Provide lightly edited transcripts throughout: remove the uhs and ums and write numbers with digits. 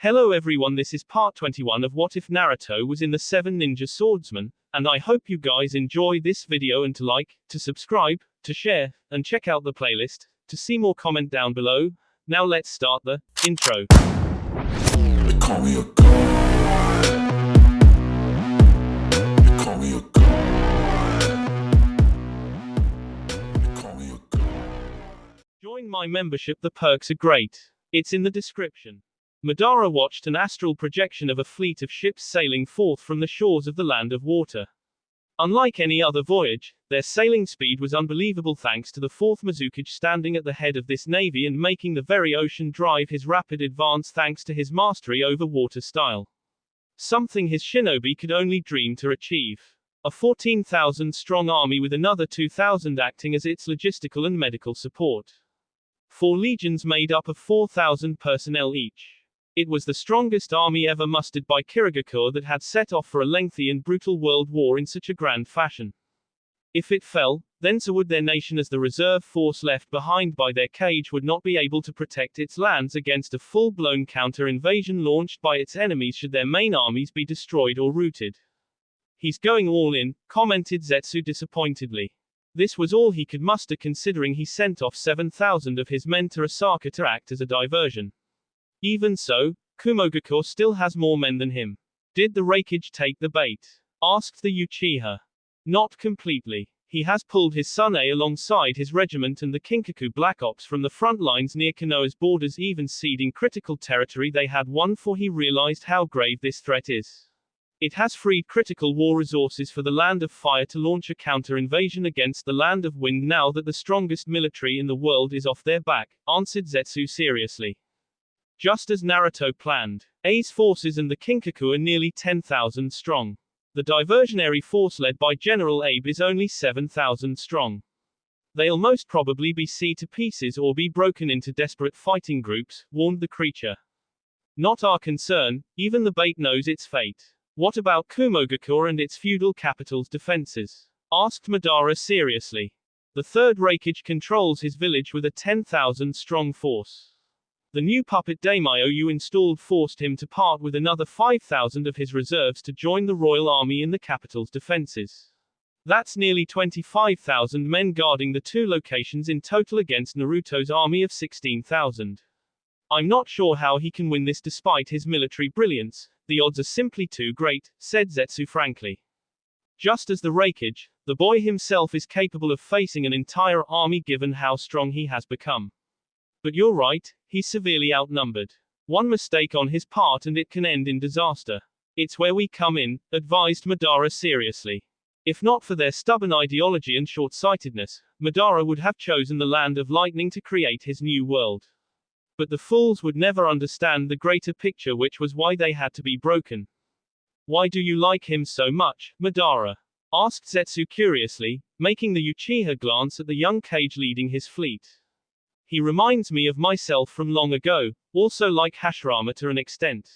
Hello everyone, this is part 21 of What If Naruto was in the 7 Ninja Swordsman, and I hope you guys enjoy this video and to like, to subscribe, to share, and check out the playlist, to see more comment down below. Now let's start the intro. They call me a god. They call me a god. They call me a god. Join my membership, the perks are great. It's in the description. Madara watched an astral projection of a fleet of ships sailing forth from the shores of the land of water. Unlike any other voyage, their sailing speed was unbelievable thanks to the fourth Mizukage standing at the head of this navy and making the very ocean drive his rapid advance thanks to his mastery over water style. Something his shinobi could only dream to achieve. A 14,000-strong army with another 2,000 acting as its logistical and medical support. 4 legions made up of 4,000 personnel each. It was the strongest army ever mustered by Kirigakure that had set off for a lengthy and brutal world war in such a grand fashion. If it fell, then so would their nation, as the reserve force left behind by their cage would not be able to protect its lands against a full-blown counter-invasion launched by its enemies should their main armies be destroyed or routed. "He's going all in," commented Zetsu disappointedly. This was all he could muster considering he sent off 7,000 of his men to Osaka to act as a diversion. Even so, Kumogakure still has more men than him. Did the Raikage take the bait? Asked the Uchiha. Not completely. He has pulled his son A alongside his regiment and the Kinkaku Black Ops from the front lines near Konoha's borders, even ceding critical territory they had won, for he realized how grave this threat is. It has freed critical war resources for the Land of Fire to launch a counter-invasion against the Land of Wind now that the strongest military in the world is off their back, answered Zetsu seriously. Just as Naruto planned, A's forces and the Kinkaku are nearly 10,000 strong. The diversionary force led by General Abe is only 7,000 strong. They'll most probably be C to pieces or be broken into desperate fighting groups, warned the creature. Not our concern, even the bait knows its fate. What about Kumogakure and its feudal capital's defenses? Asked Madara seriously. The third Raikage controls his village with a 10,000 strong force. The new puppet daimyo you installed forced him to part with another 5,000 of his reserves to join the royal army in the capital's defenses. That's nearly 25,000 men guarding the 2 locations in total against Naruto's army of 16,000. I'm not sure how he can win this despite his military brilliance. The odds are simply too great, said Zetsu frankly. Just as the Raikage, the boy himself is capable of facing an entire army given how strong he has become. But you're right, he's severely outnumbered. One mistake on his part and it can end in disaster. It's where we come in, advised Madara seriously. If not for their stubborn ideology and short-sightedness, Madara would have chosen the Land of Lightning to create his new world. But the fools would never understand the greater picture, which was why they had to be broken. Why do you like him so much, Madara? Asked Zetsu curiously, making the Uchiha glance at the young Kage leading his fleet. He reminds me of myself from long ago, also like Hashirama to an extent.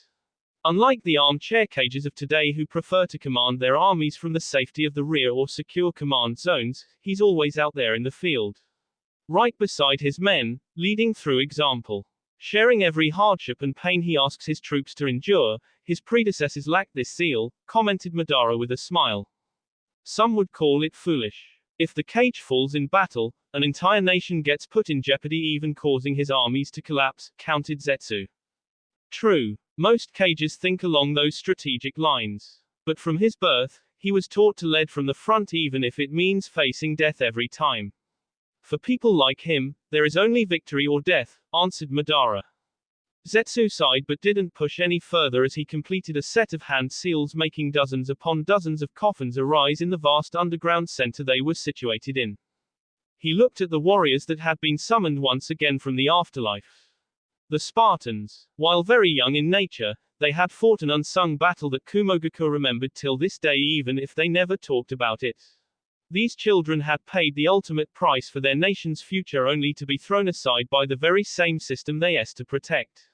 Unlike the armchair Kages of today who prefer to command their armies from the safety of the rear or secure command zones, he's always out there in the field. Right beside his men, leading through example. Sharing every hardship and pain he asks his troops to endure. His predecessors lacked this zeal, commented Madara with a smile. Some would call it foolish. If the Kage falls in battle, an entire nation gets put in jeopardy, even causing his armies to collapse, counted Zetsu. True. Most Kages think along those strategic lines. But from his birth, he was taught to lead from the front even if it means facing death every time. For people like him, there is only victory or death, answered Madara. Zetsu sighed but didn't push any further as he completed a set of hand seals, making dozens upon dozens of coffins arise in the vast underground center they were situated in. He looked at the warriors that had been summoned once again from the afterlife. The Spartans. While very young in nature, they had fought an unsung battle that Kumogakure remembered till this day even if they never talked about it. These children had paid the ultimate price for their nation's future only to be thrown aside by the very same system they asked to protect.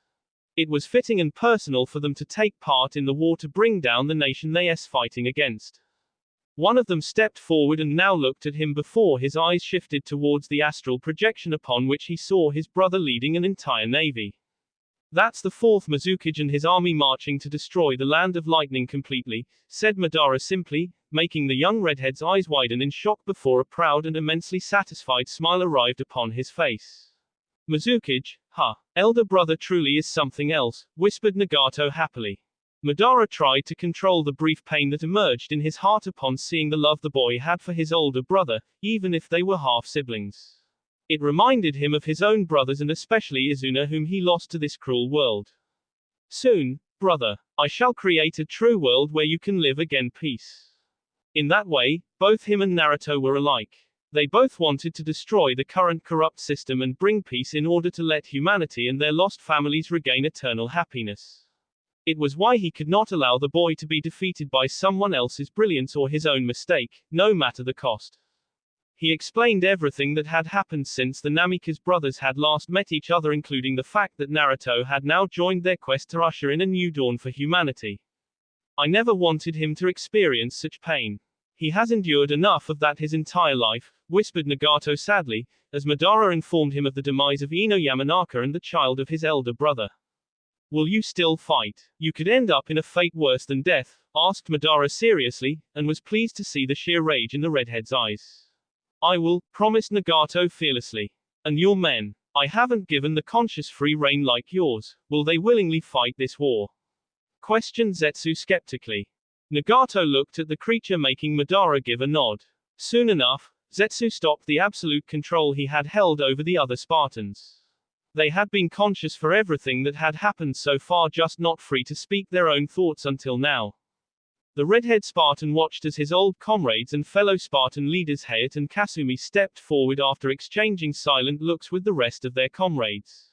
It was fitting and personal for them to take part in the war to bring down the nation they are fighting against. One of them stepped forward and now looked at him before his eyes shifted towards the astral projection upon which he saw his brother leading an entire navy. That's the fourth Mizukage and his army marching to destroy the land of lightning completely, said Madara simply, making the young redhead's eyes widen in shock before a proud and immensely satisfied smile arrived upon his face. Mizukage, huh? Elder brother truly is something else, whispered Nagato happily. Madara tried to control the brief pain that emerged in his heart upon seeing the love the boy had for his older brother, even if they were half-siblings. It reminded him of his own brothers and especially Izuna whom he lost to this cruel world. Soon, brother, I shall create a true world where you can live again peace. In that way, both him and Naruto were alike. They both wanted to destroy the current corrupt system and bring peace in order to let humanity and their lost families regain eternal happiness. It was why he could not allow the boy to be defeated by someone else's brilliance or his own mistake, no matter the cost. He explained everything that had happened since the Namikaze brothers had last met each other, including the fact that Naruto had now joined their quest to usher in a new dawn for humanity. I never wanted him to experience such pain. He has endured enough of that his entire life, whispered Nagato sadly, as Madara informed him of the demise of Ino Yamanaka and the child of his elder brother. Will you still fight? You could end up in a fate worse than death, asked Madara seriously, and was pleased to see the sheer rage in the redhead's eyes. I will, promised Nagato fearlessly. And your men? I haven't given the conscious free rein like yours. Will they willingly fight this war? Questioned Zetsu skeptically. Nagato looked at the creature, making Madara give a nod. Soon enough, Zetsu stopped the absolute control he had held over the other Spartans. They had been conscious for everything that had happened so far, just not free to speak their own thoughts until now. The redhead Spartan watched as his old comrades and fellow Spartan leaders Hayate and Kasumi stepped forward after exchanging silent looks with the rest of their comrades.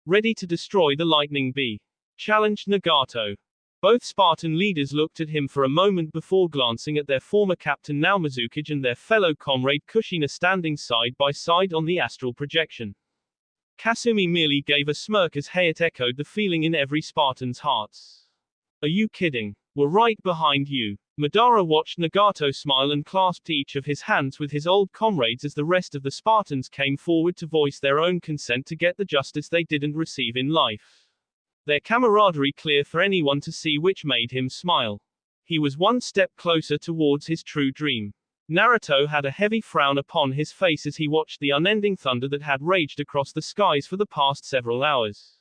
Ready to destroy the lightning bee? Challenged Nagato. Both Spartan leaders looked at him for a moment before glancing at their former captain now Mizukage and their fellow comrade Kushina standing side by side on the astral projection. Kasumi merely gave a smirk as Hayate echoed the feeling in every Spartan's hearts. Are you kidding? We're right behind you. Madara watched Nagato smile and clasped each of his hands with his old comrades as the rest of the Spartans came forward to voice their own consent to get the justice they didn't receive in life. Their camaraderie clear for anyone to see, which made him smile. He was one step closer towards his true dream. Naruto had a heavy frown upon his face as he watched the unending thunder that had raged across the skies for the past several hours.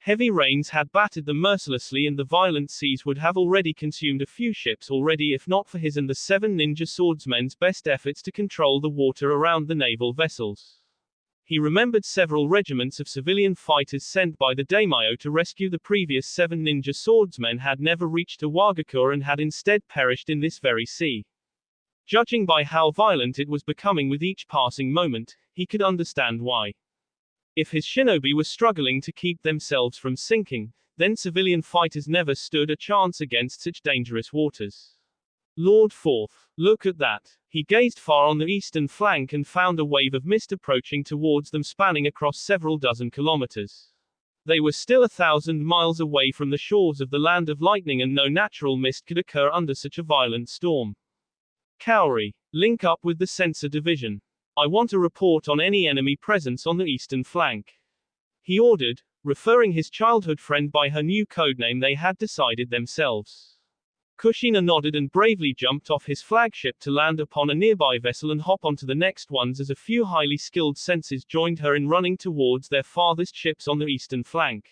Heavy rains had battered them mercilessly and the violent seas would have already consumed a few ships already if not for his and the 7 ninja swordsmen's best efforts to control the water around the naval vessels. He remembered several regiments of civilian fighters sent by the daimyo to rescue the previous 7 ninja swordsmen had never reached Iwagakure and had instead perished in this very sea. Judging by how violent it was becoming with each passing moment, he could understand why. If his shinobi were struggling to keep themselves from sinking, then civilian fighters never stood a chance against such dangerous waters. Lord Fourth, look at that. He gazed far on the eastern flank and found a wave of mist approaching towards them, spanning across several dozen kilometers. They were still 1,000 miles away from the shores of the land of lightning and no natural mist could occur under such a violent storm. Kaori, link up with the sensor division. I want a report on any enemy presence on the eastern flank. He ordered, referring his childhood friend by her new codename they had decided themselves. Kushina nodded and bravely jumped off his flagship to land upon a nearby vessel and hop onto the next ones as a few highly skilled sensors joined her in running towards their farthest ships on the eastern flank.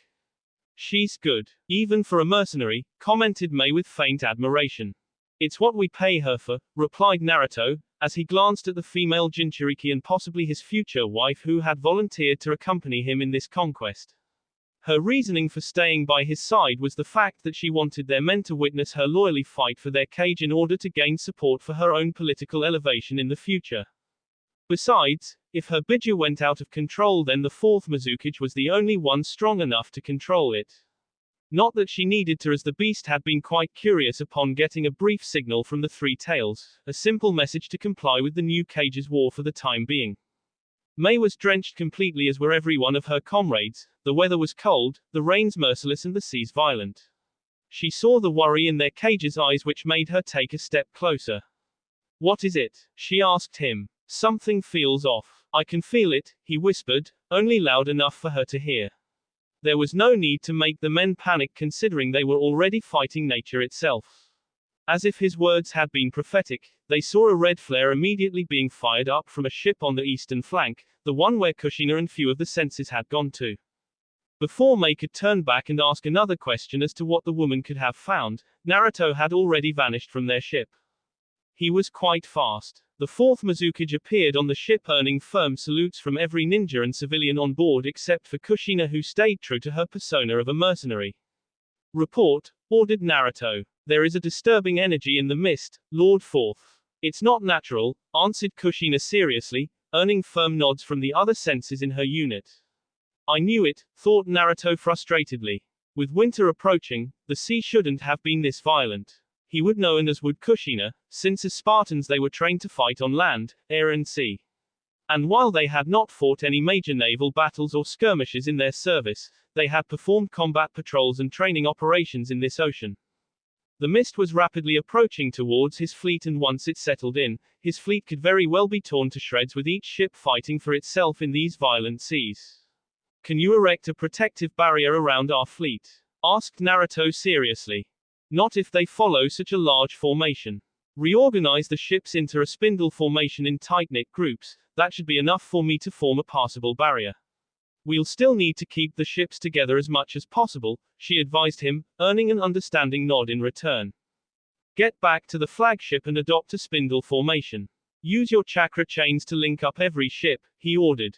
She's good, even for a mercenary, commented Mei with faint admiration. It's what we pay her for, replied Naruto, as he glanced at the female Jinchuriki and possibly his future wife who had volunteered to accompany him in this conquest. Her reasoning for staying by his side was the fact that she wanted their men to witness her loyally fight for their cage in order to gain support for her own political elevation in the future. Besides, if her Biju went out of control, then the 4th Mizukage was the only one strong enough to control it. Not that she needed to, as the beast had been quite curious upon getting a brief signal from the 3 tails, a simple message to comply with the new cage's war for the time being. Mei was drenched completely, as were every one of her comrades. The weather was cold, the rains merciless and the seas violent. She saw the worry in their cage's eyes, which made her take a step closer. What is it? She asked him. Something feels off. I can feel it, he whispered, only loud enough for her to hear. There was no need to make the men panic considering they were already fighting nature itself. As if his words had been prophetic, they saw a red flare immediately being fired up from a ship on the eastern flank, the one where Kushina and few of the senses had gone to. Before May could turn back and ask another question as to what the woman could have found, Naruto had already vanished from their ship. He was quite fast. The fourth Mizukage appeared on the ship earning firm salutes from every ninja and civilian on board except for Kushina, who stayed true to her persona of a mercenary. "Report," ordered Naruto. "There is a disturbing energy in the mist, Lord Fourth." "It's not natural," answered Kushina seriously, earning firm nods from the other senses in her unit. "I knew it," thought Naruto frustratedly. With winter approaching, the sea shouldn't have been this violent. He would know, and as would Kushina, since as Spartans they were trained to fight on land, air and sea. And while they had not fought any major naval battles or skirmishes in their service, they had performed combat patrols and training operations in this ocean. The mist was rapidly approaching towards his fleet, and once it settled in, his fleet could very well be torn to shreds with each ship fighting for itself in these violent seas. "Can you erect a protective barrier around our fleet?" asked Naruto seriously. "Not if they follow such a large formation. Reorganize the ships into a spindle formation in tight-knit groups, that should be enough for me to form a passable barrier. We'll still need to keep the ships together as much as possible," she advised him, earning an understanding nod in return. "Get back to the flagship and adopt a spindle formation. Use your chakra chains to link up every ship," he ordered.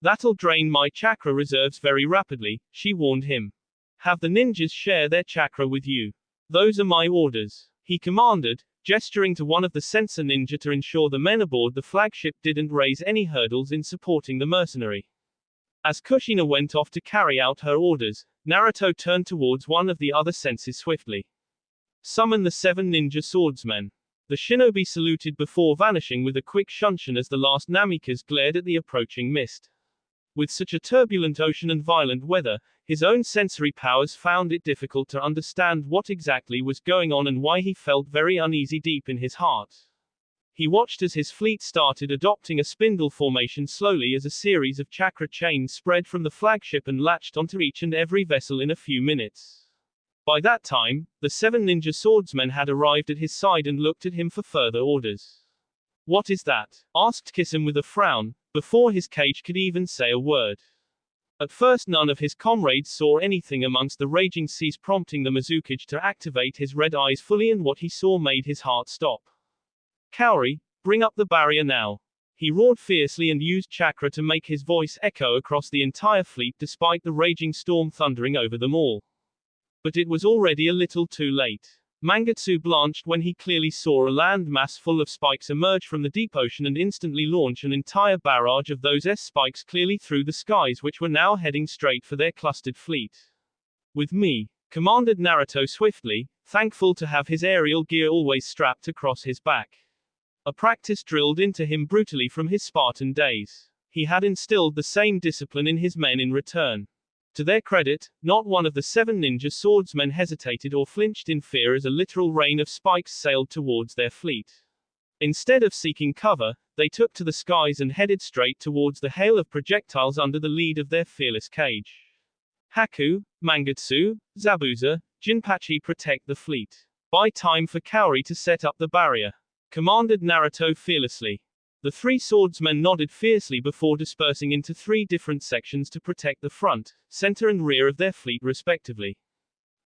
"That'll drain my chakra reserves very rapidly," she warned him. "Have the ninjas share their chakra with you. Those are my orders," he commanded, gesturing to one of the sensor ninja to ensure the men aboard the flagship didn't raise any hurdles in supporting the mercenary. As Kushina went off to carry out her orders, Naruto turned towards one of the other senses swiftly. "Summon the 7 ninja swordsmen." The shinobi saluted before vanishing with a quick shunshin as the last Namikaze glared at the approaching mist. With such a turbulent ocean and violent weather, his own sensory powers found it difficult to understand what exactly was going on and why he felt very uneasy deep in his heart. He watched as his fleet started adopting a spindle formation slowly as a series of chakra chains spread from the flagship and latched onto each and every vessel in a few minutes. By that time, the 7 ninja swordsmen had arrived at his side and looked at him for further orders. "What is that?" asked Kisum with a frown, before his cage could even say a word. At first none of his comrades saw anything amongst the raging seas, prompting the Mizukage to activate his red eyes fully, and what he saw made his heart stop. "Kaori, bring up the barrier now." He roared fiercely and used chakra to make his voice echo across the entire fleet despite the raging storm thundering over them all. But it was already a little too late. Mangetsu blanched when he clearly saw a land mass full of spikes emerge from the deep ocean and instantly launch an entire barrage of those spikes clearly through the skies, which were now heading straight for their clustered fleet. "With me," commanded Naruto swiftly, thankful to have his aerial gear always strapped across his back. A practice drilled into him brutally from his Spartan days. He had instilled the same discipline in his men in return. To their credit, not one of the 7 ninja swordsmen hesitated or flinched in fear as a literal rain of spikes sailed towards their fleet. Instead of seeking cover, they took to the skies and headed straight towards the hail of projectiles under the lead of their fearless cage. "Haku, Mangetsu, Zabuza, Jinpachi, protect the fleet. Buy time for Kaori to set up the barrier," commanded Naruto fearlessly. The 3 swordsmen nodded fiercely before dispersing into 3 different sections to protect the front, center and rear of their fleet respectively.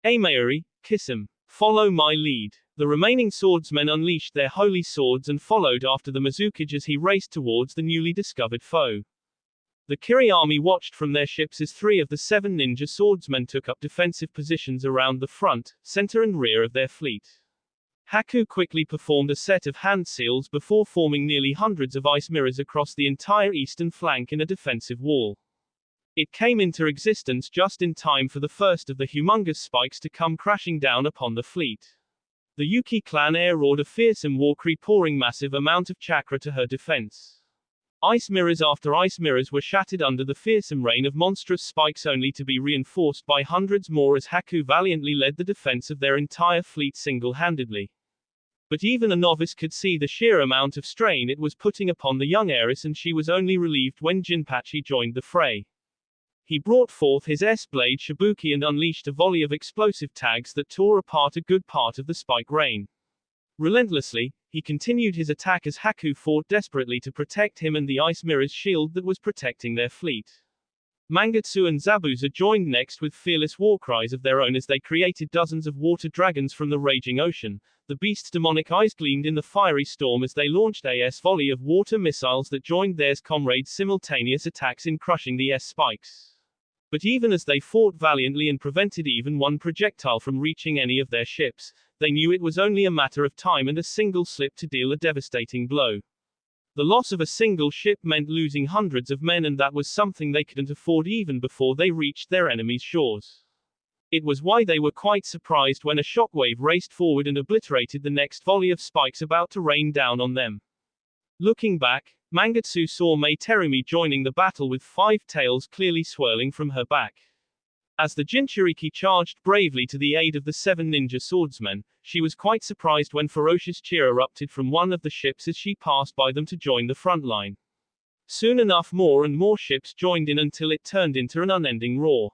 "Aimeori, Kisum, follow my lead." The remaining swordsmen unleashed their holy swords and followed after the Mizukage as he raced towards the newly discovered foe. The Kiri army watched from their ships as 3 of the 7 ninja swordsmen took up defensive positions around the front, center and rear of their fleet. Haku quickly performed a set of hand seals before forming nearly hundreds of ice mirrors across the entire eastern flank in a defensive wall. It came into existence just in time for the first of the humongous spikes to come crashing down upon the fleet. The Yuki clan air roared a fearsome war cry, pouring massive amount of chakra to her defense. Ice mirrors after ice mirrors were shattered under the fearsome rain of monstrous spikes, only to be reinforced by hundreds more as Haku valiantly led the defense of their entire fleet single-handedly. But even a novice could see the sheer amount of strain it was putting upon the young heiress, and she was only relieved when Jinpachi joined the fray. He brought forth his S-blade Shibuki and unleashed a volley of explosive tags that tore apart a good part of the spike rain. Relentlessly, he continued his attack as Haku fought desperately to protect him and the ice mirror's shield that was protecting their fleet. Mangetsu and Zabuza joined next with fearless warcries of their own as they created dozens of water dragons from the raging ocean. The beast's demonic eyes gleamed in the fiery storm as they launched a S-volley of water missiles that joined theirs comrades' simultaneous attacks in crushing the S-spikes. But even as they fought valiantly and prevented even one projectile from reaching any of their ships, they knew it was only a matter of time and a single slip to deal a devastating blow. The loss of a single ship meant losing hundreds of men, and that was something they couldn't afford even before they reached their enemy's shores. It was why they were quite surprised when a shockwave raced forward and obliterated the next volley of spikes about to rain down on them. Looking back, Mangetsu saw Mai Terumi joining the battle with 5 tails clearly swirling from her back. As the Jinchuriki charged bravely to the aid of the 7 ninja swordsmen, she was quite surprised when ferocious cheer erupted from one of the ships as she passed by them to join the front line. Soon enough more and more ships joined in until it turned into an unending roar.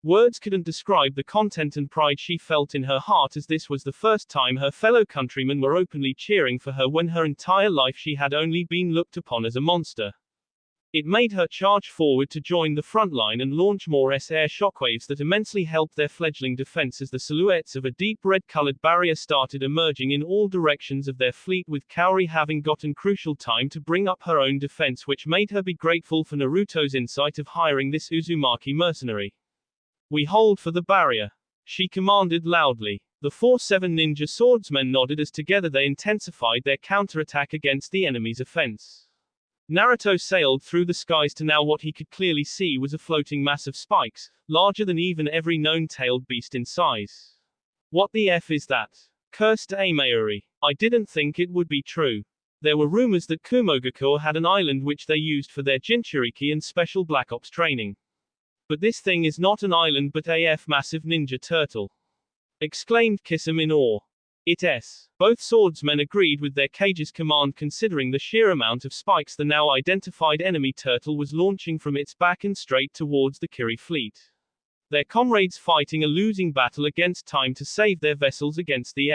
Words couldn't describe the content and pride she felt in her heart, as this was the first time her fellow countrymen were openly cheering for her when her entire life she had only been looked upon as a monster. It made her charge forward to join the front line and launch more S-air shockwaves that immensely helped their fledgling defense as the silhouettes of a deep red-colored barrier started emerging in all directions of their fleet, with Kaori having gotten crucial time to bring up her own defense, which made her be grateful for Naruto's insight of hiring this Uzumaki mercenary. "We hold for the barrier," she commanded loudly. The 4-7 ninja swordsmen nodded as together they intensified their counterattack against the enemy's offense. Naruto sailed through the skies to now what he could clearly see was a floating mass of spikes, larger than even every known tailed beast in size. "What the F is that?" cursed Aimayuri. "I didn't think it would be true." There were rumors that Kumogakure had an island which they used for their Jinchuriki and special Black Ops training. "But this thing is not an island but a massive ninja turtle," exclaimed Kisame in awe. "It's." Both swordsmen agreed with their cage's command, considering the sheer amount of spikes the now identified enemy turtle was launching from its back and straight towards the Kiri fleet. Their comrades fighting a losing battle against time to save their vessels against the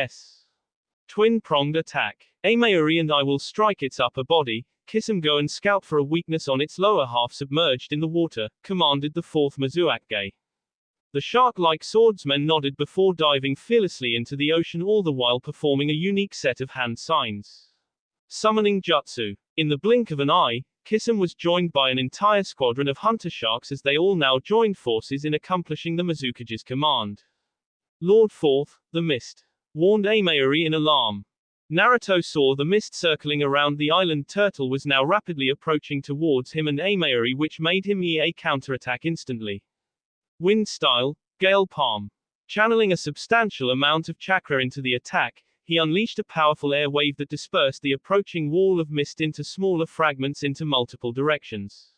twin-pronged attack. "Aimayuri and I will strike its upper body. Kisame, go and scout for a weakness on its lower half submerged in the water," commanded the 4th Mizuake. The shark-like swordsmen nodded before diving fearlessly into the ocean, all the while performing a unique set of hand signs. Summoning jutsu. In the blink of an eye, Kisame was joined by an entire squadron of hunter sharks as they all now joined forces in accomplishing the Mizukage's command. "Lord 4th, the mist," warned Aimayuri in alarm. Naruto saw the mist circling around the island turtle was now rapidly approaching towards him and Aimayuri, which made him counterattack instantly. Wind style, Gale Palm. Channeling a substantial amount of chakra into the attack, he unleashed a powerful air wave that dispersed the approaching wall of mist into smaller fragments into multiple directions.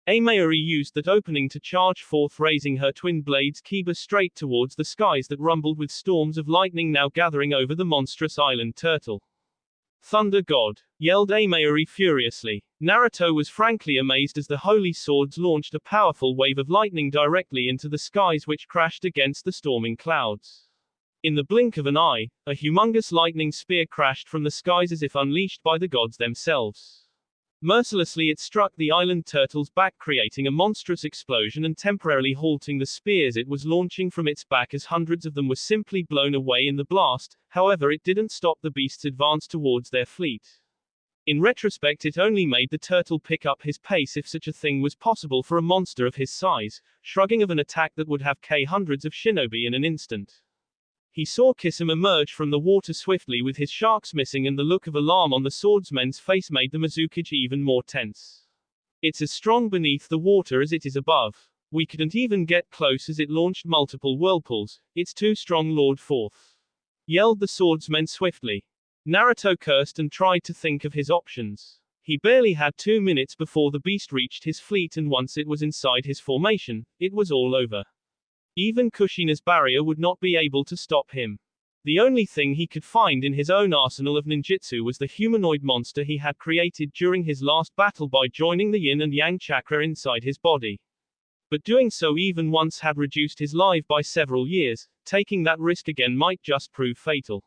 Aimayuri used that opening to charge forth, raising her twin blades Kiba straight towards the skies that rumbled with storms of lightning now gathering over the monstrous island turtle. "Thunder God!" yelled Aimayuri furiously. Naruto was frankly amazed as the holy swords launched a powerful wave of lightning directly into the skies, which crashed against the storming clouds. In the blink of an eye, a humongous lightning spear crashed from the skies as if unleashed by the gods themselves. Mercilessly it struck the island turtle's back, creating a monstrous explosion and temporarily halting the spears it was launching from its back, as hundreds of them were simply blown away in the blast. However, it didn't stop the beast's advance towards their fleet. In retrospect, it only made the turtle pick up his pace, if such a thing was possible for a monster of his size, shrugging of an attack that would have killed hundreds of shinobi in an instant. He saw Kisame emerge from the water swiftly with his sharks missing, and the look of alarm on the swordsman's face made the Mizukage even more tense. "It's as strong beneath the water as it is above. We couldn't even get close as it launched multiple whirlpools. It's too strong, Lord 4th," yelled the swordsman swiftly. Naruto cursed and tried to think of his options. He barely had 2 minutes before the beast reached his fleet, and once it was inside his formation, it was all over. Even Kushina's barrier would not be able to stop him. The only thing he could find in his own arsenal of ninjutsu was the humanoid monster he had created during his last battle by joining the yin and yang chakra inside his body. But doing so even once had reduced his life by several years. Taking that risk again might just prove fatal.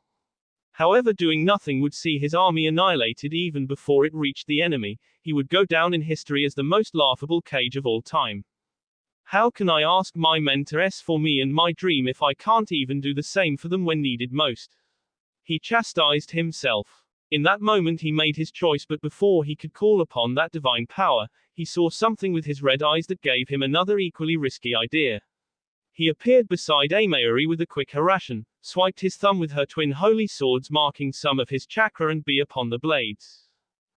However, doing nothing would see his army annihilated even before it reached the enemy. He would go down in history as the most laughable Kage of all time. How can I ask my men to s for me and my dream if I can't even do the same for them when needed most? He chastised himself. In that moment he made his choice, but before he could call upon that divine power, he saw something with his red eyes that gave him another equally risky idea. He appeared beside Amayuri with a quick Harashan, swiped his thumb with her twin holy swords, marking some of his chakra and be upon the blades.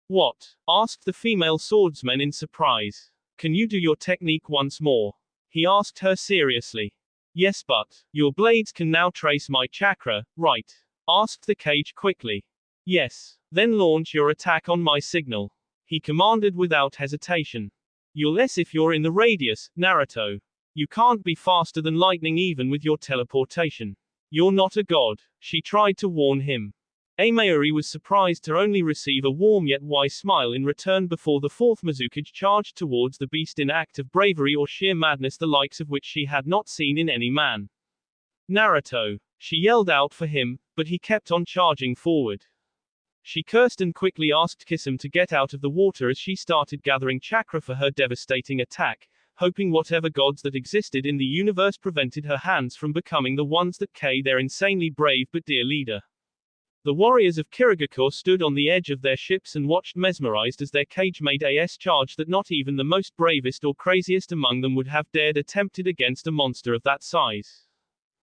What? Asked the female swordsman in surprise. Can you do your technique once more? He asked her seriously. Yes, but your blades can now trace my chakra, right? Asked the Kage quickly. Yes. Then launch your attack on my signal. He commanded without hesitation. You'll s if you're in the radius, Naruto. You can't be faster than lightning even with your teleportation. You're not a god. She tried to warn him. Amayuri was surprised to only receive a warm yet wise smile in return before the fourth Mizukage charged towards the beast in act of bravery or sheer madness, the likes of which she had not seen in any man. Naruto. She yelled out for him, but he kept on charging forward. She cursed and quickly asked Kisame to get out of the water as she started gathering chakra for her devastating attack, hoping whatever gods that existed in the universe prevented her hands from becoming the ones that killed their insanely brave but dear leader. The warriors of Kirigakure stood on the edge of their ships and watched mesmerized as their Kage made a charge that not even the most bravest or craziest among them would have dared attempted against a monster of that size.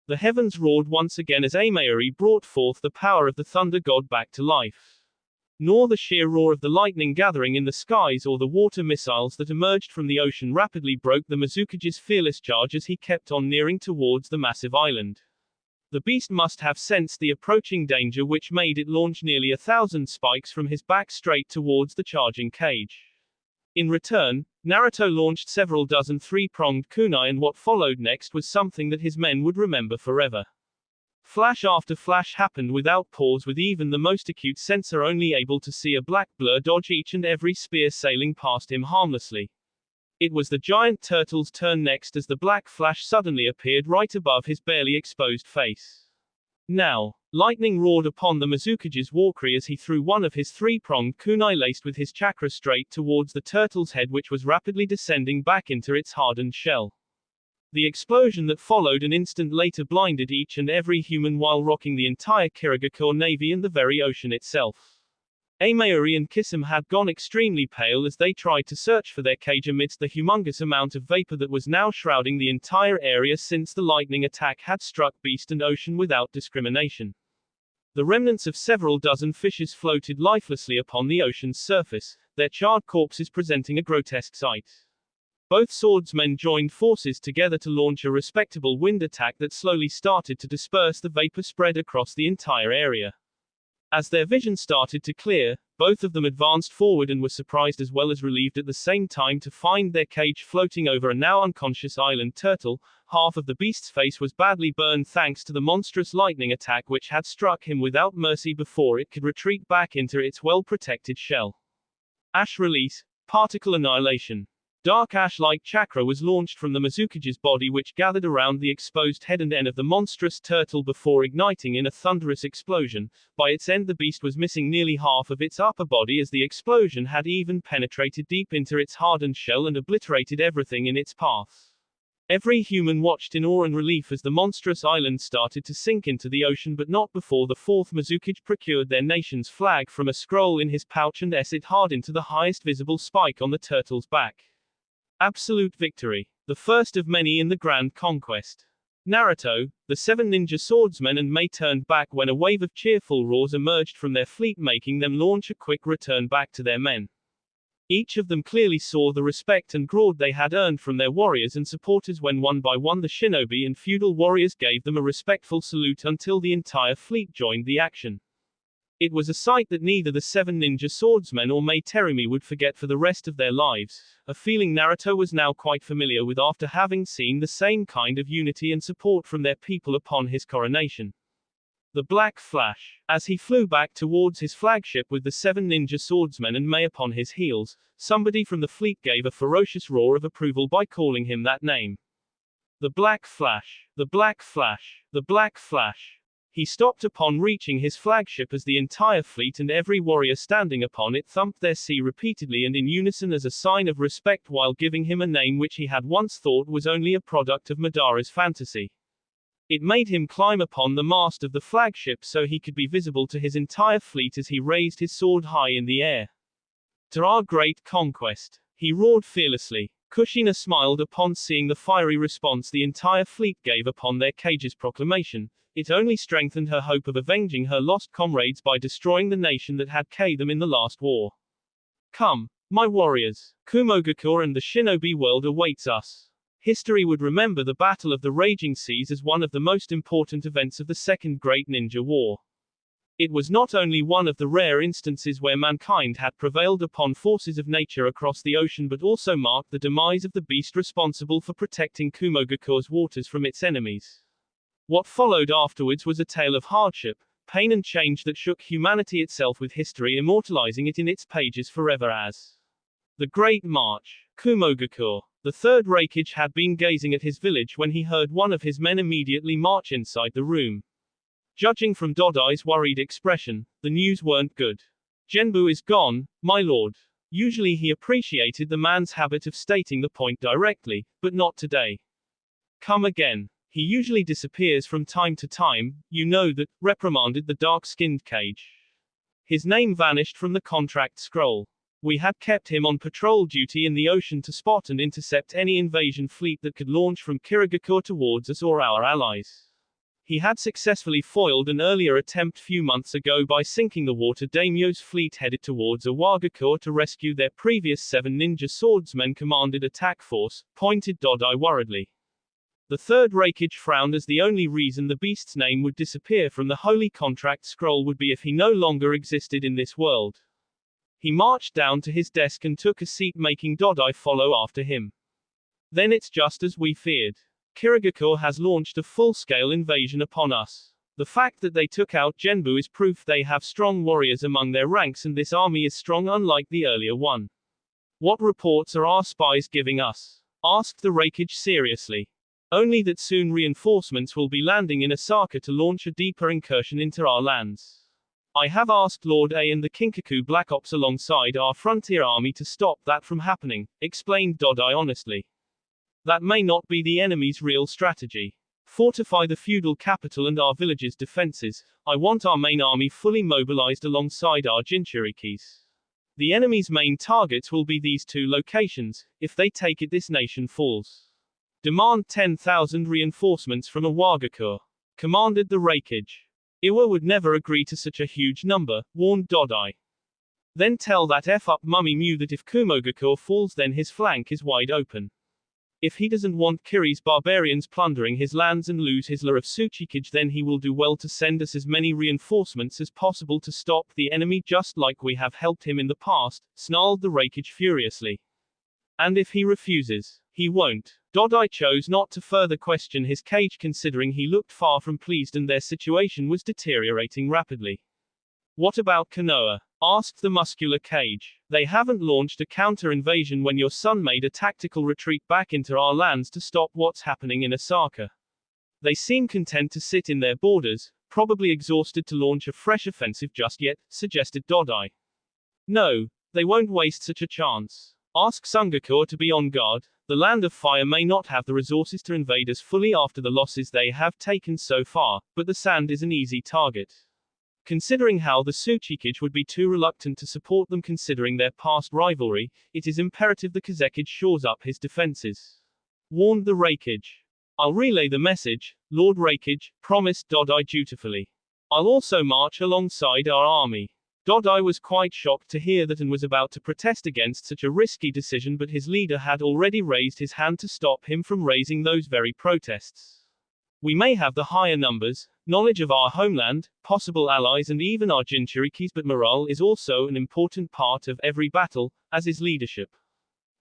The heavens roared once again as Amayuri brought forth the power of the thunder god back to life. Nor the sheer roar of the lightning gathering in the skies or the water missiles that emerged from the ocean rapidly broke the Mizukage's fearless charge as he kept on nearing towards the massive island. The beast must have sensed the approaching danger, which made it launch nearly 1,000 spikes from his back straight towards the charging Kage. In return, Naruto launched several dozen three-pronged kunai, and what followed next was something that his men would remember forever. Flash after flash happened without pause, with even the most acute sensor only able to see a black blur dodge each and every spear sailing past him harmlessly. It was the giant turtle's turn next as the black flash suddenly appeared right above his barely exposed face. Now, lightning roared upon the Mizukage's Walkyrie as he threw one of his three-pronged kunai laced with his chakra straight towards the turtle's head, which was rapidly descending back into its hardened shell. The explosion that followed an instant later blinded each and every human while rocking the entire Kirigakure Navy and the very ocean itself. Amayuri and Kisame had gone extremely pale as they tried to search for their Kage amidst the humongous amount of vapor that was now shrouding the entire area since the lightning attack had struck beast and ocean without discrimination. The remnants of several dozen fishes floated lifelessly upon the ocean's surface, their charred corpses presenting a grotesque sight. Both swordsmen joined forces together to launch a respectable wind attack that slowly started to disperse the vapor spread across the entire area. As their vision started to clear, both of them advanced forward and were surprised as well as relieved at the same time to find their Kage floating over a now unconscious island turtle. Half of the beast's face was badly burned thanks to the monstrous lightning attack which had struck him without mercy before it could retreat back into its well-protected shell. Ash release, particle annihilation. Dark ash-like chakra was launched from the Mizukage's body, which gathered around the exposed head and end of the monstrous turtle before igniting in a thunderous explosion. By its end the beast was missing nearly half of its upper body as the explosion had even penetrated deep into its hardened shell and obliterated everything in its path. Every human watched in awe and relief as the monstrous island started to sink into the ocean, but not before the fourth Mizukage procured their nation's flag from a scroll in his pouch and s it hard into the highest visible spike on the turtle's back. Absolute victory. The first of many in the grand conquest. Naruto, the 7 ninja swordsmen and Mei turned back when a wave of cheerful roars emerged from their fleet, making them launch a quick return back to their men. Each of them clearly saw the respect and growth they had earned from their warriors and supporters when one by one the shinobi and feudal warriors gave them a respectful salute until the entire fleet joined the action. It was a sight that neither the 7 ninja swordsmen or Mei Terumi would forget for the rest of their lives, a feeling Naruto was now quite familiar with after having seen the same kind of unity and support from their people upon his coronation. The Black Flash. As he flew back towards his flagship with the 7 ninja swordsmen and Mei upon his heels, somebody from the fleet gave a ferocious roar of approval by calling him that name. The Black Flash. The Black Flash. The Black Flash. He stopped upon reaching his flagship as the entire fleet and every warrior standing upon it thumped their sea repeatedly and in unison as a sign of respect while giving him a name which he had once thought was only a product of Madara's fantasy. It made him climb upon the mast of the flagship so he could be visible to his entire fleet as he raised his sword high in the air. To our great conquest, he roared fearlessly. Kushina smiled upon seeing the fiery response the entire fleet gave upon their cage's proclamation. It only strengthened her hope of avenging her lost comrades by destroying the nation that had killed them in the last war. Come, my warriors. Kumogakure and the shinobi world awaits us. History would remember the Battle of the Raging Seas as one of the most important events of the Second Great Ninja War. It was not only one of the rare instances where mankind had prevailed upon forces of nature across the ocean but also marked the demise of the beast responsible for protecting Kumogakure's waters from its enemies. What followed afterwards was a tale of hardship, pain and change that shook humanity itself with history immortalizing it in its pages forever as the Great March. Kumogakure. The third Reikage had been gazing at his village when he heard one of his men immediately march inside the room. Judging from Dodai's worried expression, the news weren't good. Genbu is gone, my lord. Usually he appreciated the man's habit of stating the point directly, but not today. Come again. He usually disappears from time to time, you know that, reprimanded the dark-skinned Kage. His name vanished from the contract scroll. We had kept him on patrol duty in the ocean to spot and intercept any invasion fleet that could launch from Kirigakure towards us or our allies. He had successfully foiled an earlier attempt few months ago by sinking the water daimyo's fleet headed towards Iwagakure to rescue their previous 7 ninja swordsmen commanded attack force, pointed Dodai worriedly. The third Reikage frowned as the only reason the beast's name would disappear from the holy contract scroll would be if he no longer existed in this world. He marched down to his desk and took a seat making Dodai follow after him. Then it's just as we feared. Kirigakure has launched a full-scale invasion upon us. The fact that they took out Genbu is proof they have strong warriors among their ranks and this army is strong unlike the earlier one. What reports are our spies giving us? Asked the Reikage seriously. Only that soon reinforcements will be landing in Osaka to launch a deeper incursion into our lands. I have asked Lord A and the Kinkaku Black Ops alongside our frontier army to stop that from happening, explained Dodai honestly. That may not be the enemy's real strategy. Fortify the feudal capital and our villages' defenses. I want our main army fully mobilized alongside our jinchurikis. The enemy's main targets will be these 2 locations. If they take it, this nation falls. Demand 10,000 reinforcements from Iwagakure. Commanded the Reikage. Iwa would never agree to such a huge number, warned Dodai. Then tell that F-up mummy Mew that if Kumogakure falls then his flank is wide open. If he doesn't want Kiri's barbarians plundering his lands and lose his lure of Tsuchikage then he will do well to send us as many reinforcements as possible to stop the enemy just like we have helped him in the past, snarled the Reikage furiously. And if he refuses? He won't. Dodai chose not to further question his Kage considering he looked far from pleased and their situation was deteriorating rapidly. What about Konoha? Asked the muscular Kage. They haven't launched a counter-invasion when your son made a tactical retreat back into our lands to stop what's happening in Osaka. They seem content to sit in their borders, probably exhausted to launch a fresh offensive just yet, suggested Dodai. No, they won't waste such a chance. Ask Sungakure to be on guard. The Land of Fire may not have the resources to invade us fully after the losses they have taken so far, but the Sand is an easy target. Considering how the Tsuchikage would be too reluctant to support them considering their past rivalry, it is imperative the Kazekage shores up his defenses. Warned the Reikage. I'll relay the message, Lord Reikage, promised Dodai dutifully. I'll also march alongside our army. Dodai was quite shocked to hear that and was about to protest against such a risky decision but his leader had already raised his hand to stop him from raising those very protests. We may have the higher numbers, knowledge of our homeland, possible allies and even our jinchurikis but morale is also an important part of every battle, as is leadership.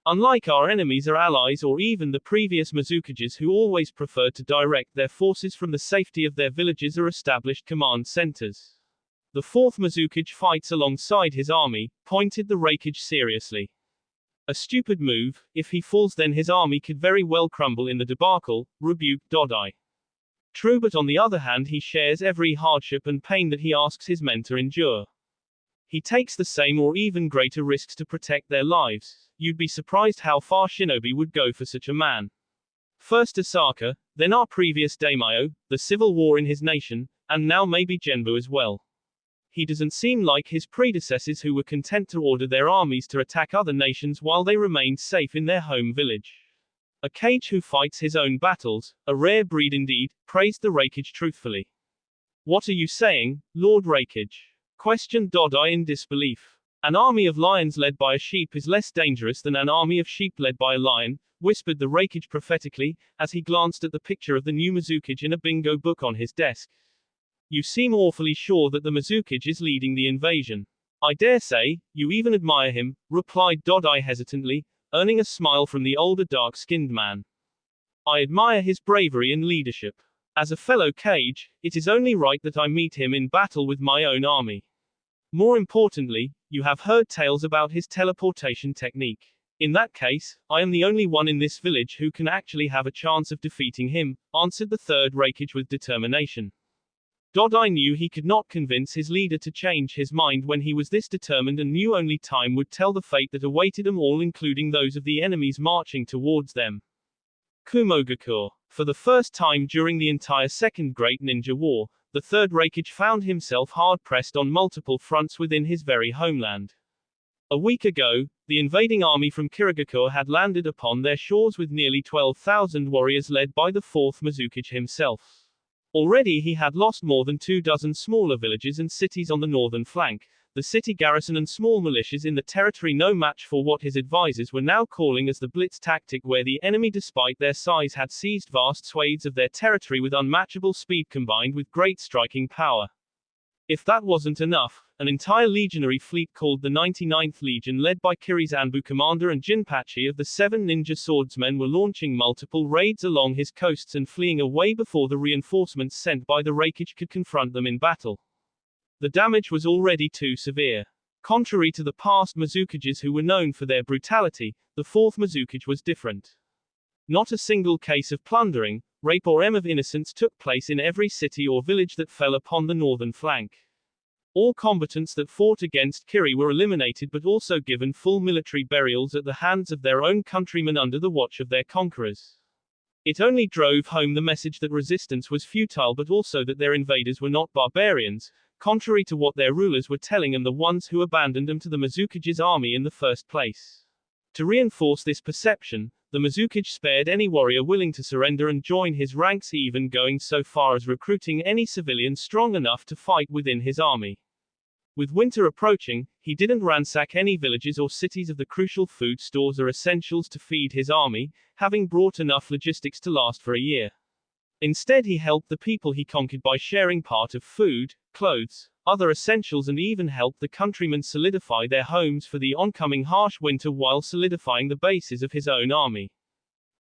Unlike our enemies or allies or even the previous Mizukages who always preferred to direct their forces from the safety of their villages or established command centers. The fourth Mizukage fights alongside his army, pointed the Raikage seriously. A stupid move, if he falls then his army could very well crumble in the debacle, rebuked Dodai. True, but on the other hand he shares every hardship and pain that he asks his men to endure. He takes the same or even greater risks to protect their lives. You'd be surprised how far Shinobi would go for such a man. First Asaka, then our previous daimyo, the civil war in his nation, and now maybe Genbu as well. He doesn't seem like his predecessors who were content to order their armies to attack other nations while they remained safe in their home village. A Kage who fights his own battles, a rare breed indeed, praised the Raikage truthfully. What are you saying, Lord Raikage? Questioned Dodai in disbelief. An army of lions led by a sheep is less dangerous than an army of sheep led by a lion, whispered the Raikage prophetically, as he glanced at the picture of the new Mizukage in a bingo book on his desk. You seem awfully sure that the Mizukage is leading the invasion. I dare say, you even admire him, replied Dodai hesitantly, earning a smile from the older dark-skinned man. I admire his bravery and leadership. As a fellow Kage, it is only right that I meet him in battle with my own army. More importantly, you have heard tales about his teleportation technique. In that case, I am the only one in this village who can actually have a chance of defeating him, answered the third Raikage with determination. Dodai knew he could not convince his leader to change his mind when he was this determined and knew only time would tell the fate that awaited them all, including those of the enemies marching towards them. Kumogakur. For the first time during the entire Second Great Ninja War, the third Raikage found himself hard-pressed on multiple fronts within his very homeland. A week ago, the invading army from Kirigakure had landed upon their shores with nearly 12,000 warriors led by the fourth Mizukage himself. Already he had lost more than 24 smaller villages and cities on the northern flank, the city garrison and small militias in the territory no match for what his advisors were now calling as the Blitz tactic, where the enemy despite their size had seized vast swathes of their territory with unmatchable speed combined with great striking power. If that wasn't enough, an entire legionary fleet called the 99th Legion led by Kiri's Anbu commander and Jinpachi of the 7 ninja swordsmen were launching multiple raids along his coasts and fleeing away before the reinforcements sent by the Raikage could confront them in battle. The damage was already too severe. Contrary to the past Mizukages who were known for their brutality, the fourth Mizukage was different. Not a single case of plundering, rape or of innocence took place in every city or village that fell upon the northern flank. All combatants that fought against Kiri were eliminated but also given full military burials at the hands of their own countrymen under the watch of their conquerors. It only drove home the message that resistance was futile but also that their invaders were not barbarians, contrary to what their rulers were telling them, the ones who abandoned them to the Mizukage's army in the first place. To reinforce this perception, the Mizukage spared any warrior willing to surrender and join his ranks, even going so far as recruiting any civilian strong enough to fight within his army. With winter approaching, he didn't ransack any villages or cities of the crucial food stores or essentials to feed his army, having brought enough logistics to last for a year. Instead he helped the people he conquered by sharing part of food, clothes, other essentials, and even helped the countrymen solidify their homes for the oncoming harsh winter while solidifying the bases of his own army.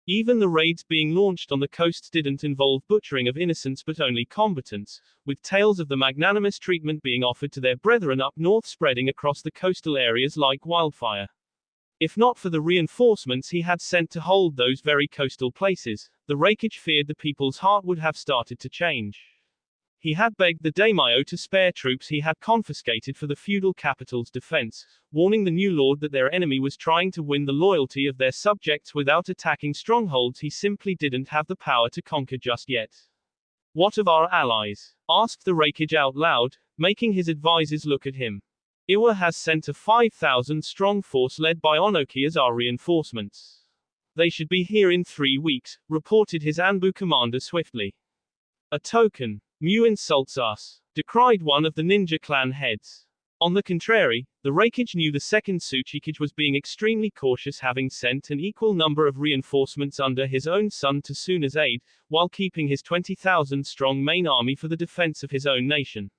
Even the raids being launched on the coasts didn't involve butchering of innocents but only combatants, with tales of the magnanimous treatment being offered to their brethren up north spreading across the coastal areas like wildfire. If not for the reinforcements he had sent to hold those very coastal places, the Raikage feared the people's heart would have started to change. He had begged the daimyo to spare troops he had confiscated for the feudal capital's defense, warning the new lord that their enemy was trying to win the loyalty of their subjects without attacking strongholds he simply didn't have the power to conquer just yet. What of our allies? Asked the Raikage out loud, making his advisors look at him. Iwa has sent a 5,000-strong force led by Onoki as our reinforcements. They should be here in 3 weeks, reported his Anbu commander swiftly. A token. Mu insults us, decried one of the ninja clan heads. On the contrary, the Raikage knew the second Tsuchikage was being extremely cautious, having sent an equal number of reinforcements under his own son to Tsuna's aid, while keeping his 20,000-strong main army for the defense of his own nation.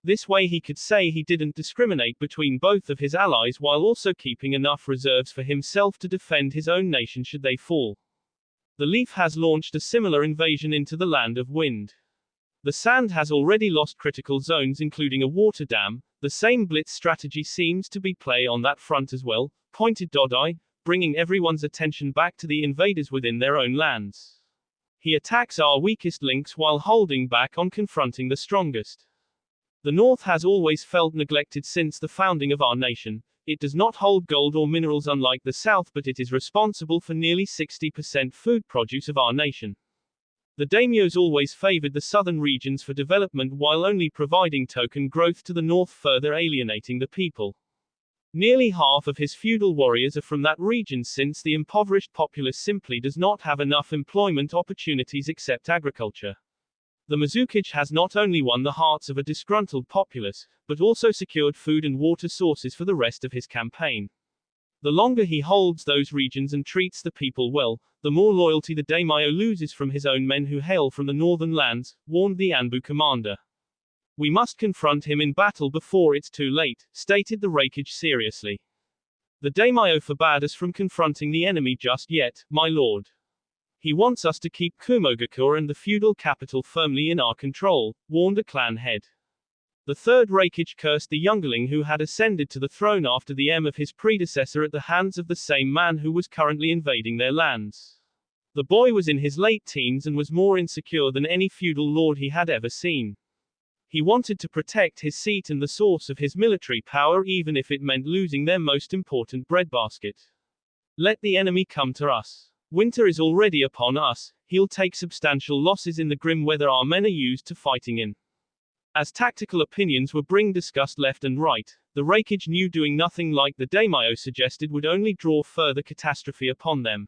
This way he could say he didn't discriminate between both of his allies while also keeping enough reserves for himself to defend his own nation should they fall. The Leaf has launched a similar invasion into the Land of Wind. The Sand has already lost critical zones including a water dam. The same blitz strategy seems to be play on that front as well, pointed Dodai, bringing everyone's attention back to the invaders within their own lands. He attacks our weakest links while holding back on confronting the strongest. The North has always felt neglected since the founding of our nation. It does not hold gold or minerals unlike the South, but it is responsible for nearly 60% food produce of our nation. The daimyos always favored the southern regions for development while only providing token growth to the north, further alienating the people. Nearly half of his feudal warriors are from that region since the impoverished populace simply does not have enough employment opportunities except agriculture. The Mizukage has not only won the hearts of a disgruntled populace, but also secured food and water sources for the rest of his campaign. The longer he holds those regions and treats the people well, the more loyalty the daimyo loses from his own men who hail from the northern lands, warned the Anbu commander. We must confront him in battle before it's too late, stated the Raikage seriously. The daimyo forbade us from confronting the enemy just yet, my lord. He wants us to keep Kumogakure and the feudal capital firmly in our control, warned a clan head. The third Raikage cursed the youngling who had ascended to the throne after the of his predecessor at the hands of the same man who was currently invading their lands. The boy was in his late teens and was more insecure than any feudal lord he had ever seen. He wanted to protect his seat and the source of his military power even if it meant losing their most important breadbasket. Let the enemy come to us. Winter is already upon us, he'll take substantial losses in the grim weather our men are used to fighting in. As tactical opinions were being discussed left and right, the Raikage knew doing nothing like the daimyo suggested would only draw further catastrophe upon them.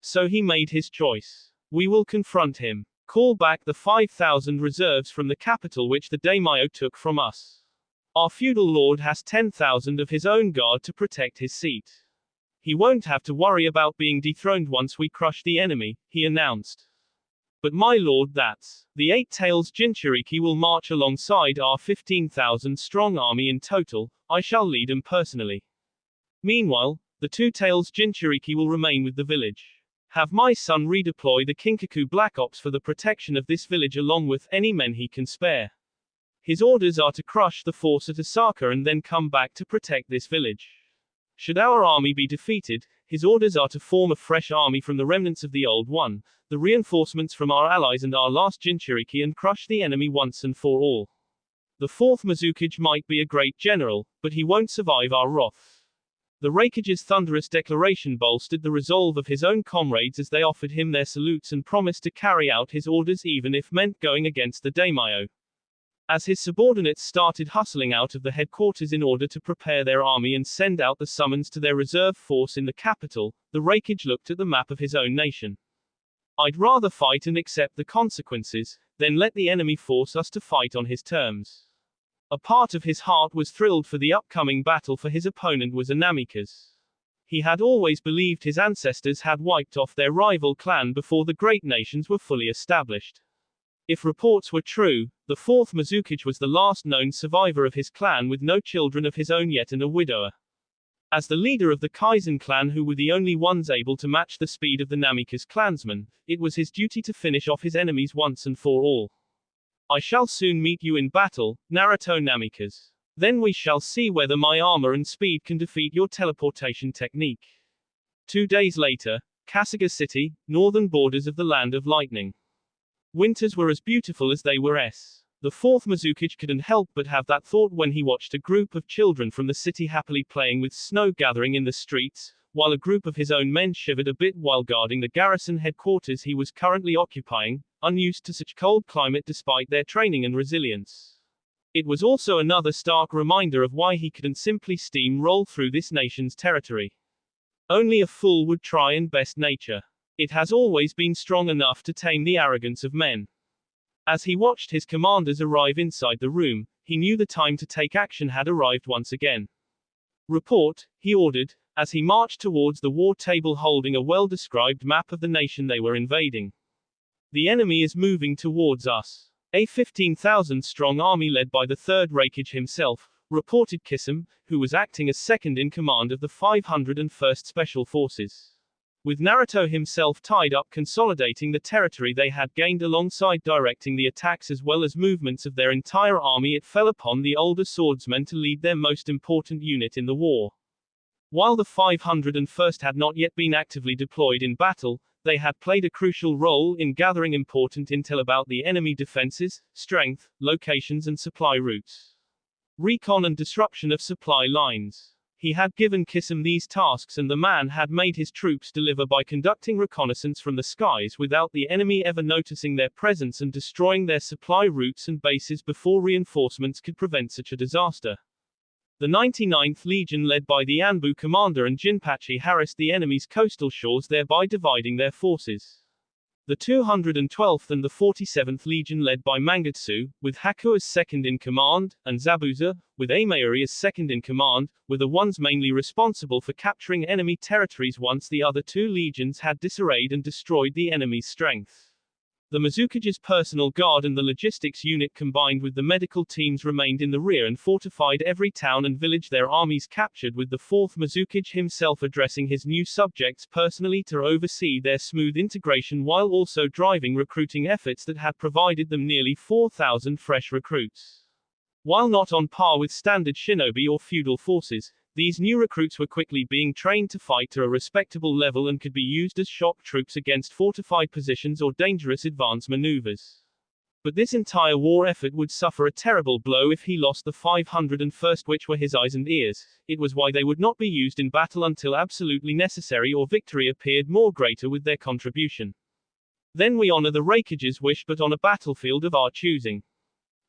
So he made his choice. We will confront him. Call back the 5,000 reserves from the capital which the daimyo took from us. Our feudal lord has 10,000 of his own guard to protect his seat. He won't have to worry about being dethroned once we crush the enemy, he announced. But my lord, that's the 8 Tails Jinchuriki will march alongside our 15,000 strong army in total. I shall lead them personally. Meanwhile, the 2 Tails Jinchuriki will remain with the village. Have my son redeploy the Kinkaku Black Ops for the protection of this village along with any men he can spare. His orders are to crush the force at Osaka and then come back to protect this village. Should our army be defeated, his orders are to form a fresh army from the remnants of the old one, the reinforcements from our allies and our last Jinchuriki, and crush the enemy once and for all. The 4th Mizukage might be a great general, but he won't survive our wrath. The Raikage's thunderous declaration bolstered the resolve of his own comrades as they offered him their salutes and promised to carry out his orders even if meant going against the daimyo. As his subordinates started hustling out of the headquarters in order to prepare their army and send out the summons to their reserve force in the capital, the Raikage looked at the map of his own nation. I'd rather fight and accept the consequences, than let the enemy force us to fight on his terms. A part of his heart was thrilled for the upcoming battle, for his opponent was a Namikaze. He had always believed his ancestors had wiped off their rival clan before the great nations were fully established. If reports were true, the 4th Mizukage was the last known survivor of his clan with no children of his own yet and a widower. As the leader of the Kaizen clan, who were the only ones able to match the speed of the Namikaze clansmen, it was his duty to finish off his enemies once and for all. I shall soon meet you in battle, Naruto Namikaze. Then we shall see whether my armor and speed can defeat your teleportation technique. 2 days later, Kasuga City, northern borders of the Land of Lightning. Winters were as beautiful as they were. The 4th Mizukage couldn't help but have that thought when he watched a group of children from the city happily playing with snow gathering in the streets, while a group of his own men shivered a bit while guarding the garrison headquarters he was currently occupying, unused to such cold climate despite their training and resilience. It was also another stark reminder of why he couldn't simply steamroll through this nation's territory. Only a fool would try and best nature. It has always been strong enough to tame the arrogance of men. As he watched his commanders arrive inside the room, he knew the time to take action had arrived once again. Report, he ordered, as he marched towards the war table holding a well-described map of the nation they were invading. The enemy is moving towards us. A 15,000-strong army led by the third Raikage himself, reported Kisame, who was acting as second in command of the 501st Special Forces. With Naruto himself tied up consolidating the territory they had gained alongside directing the attacks as well as movements of their entire army, it fell upon the older swordsmen to lead their most important unit in the war. While the 501st had not yet been actively deployed in battle, they had played a crucial role in gathering important intel about the enemy defenses, strength, locations and supply routes. Recon and disruption of supply lines. He had given Kisame these tasks and the man had made his troops deliver by conducting reconnaissance from the skies without the enemy ever noticing their presence and destroying their supply routes and bases before reinforcements could prevent such a disaster. The 99th Legion led by the Anbu commander and Jinpachi harassed the enemy's coastal shores, thereby dividing their forces. The 212th and the 47th Legion led by Mangetsu, with Haku as second in command, and Zabuza, with Amayuri as second in command, were the ones mainly responsible for capturing enemy territories once the other two legions had disarrayed and destroyed the enemy's strength. The Mizukage's personal guard and the logistics unit combined with the medical teams remained in the rear and fortified every town and village their armies captured, with the 4th Mizukage himself addressing his new subjects personally to oversee their smooth integration while also driving recruiting efforts that had provided them nearly 4,000 fresh recruits. While not on par with standard shinobi or feudal forces, these new recruits were quickly being trained to fight to a respectable level and could be used as shock troops against fortified positions or dangerous advance maneuvers. But this entire war effort would suffer a terrible blow if he lost the 501st, which were his eyes and ears. It was why they would not be used in battle until absolutely necessary or victory appeared more greater with their contribution. Then we honor the Raikage's wish, but on a battlefield of our choosing.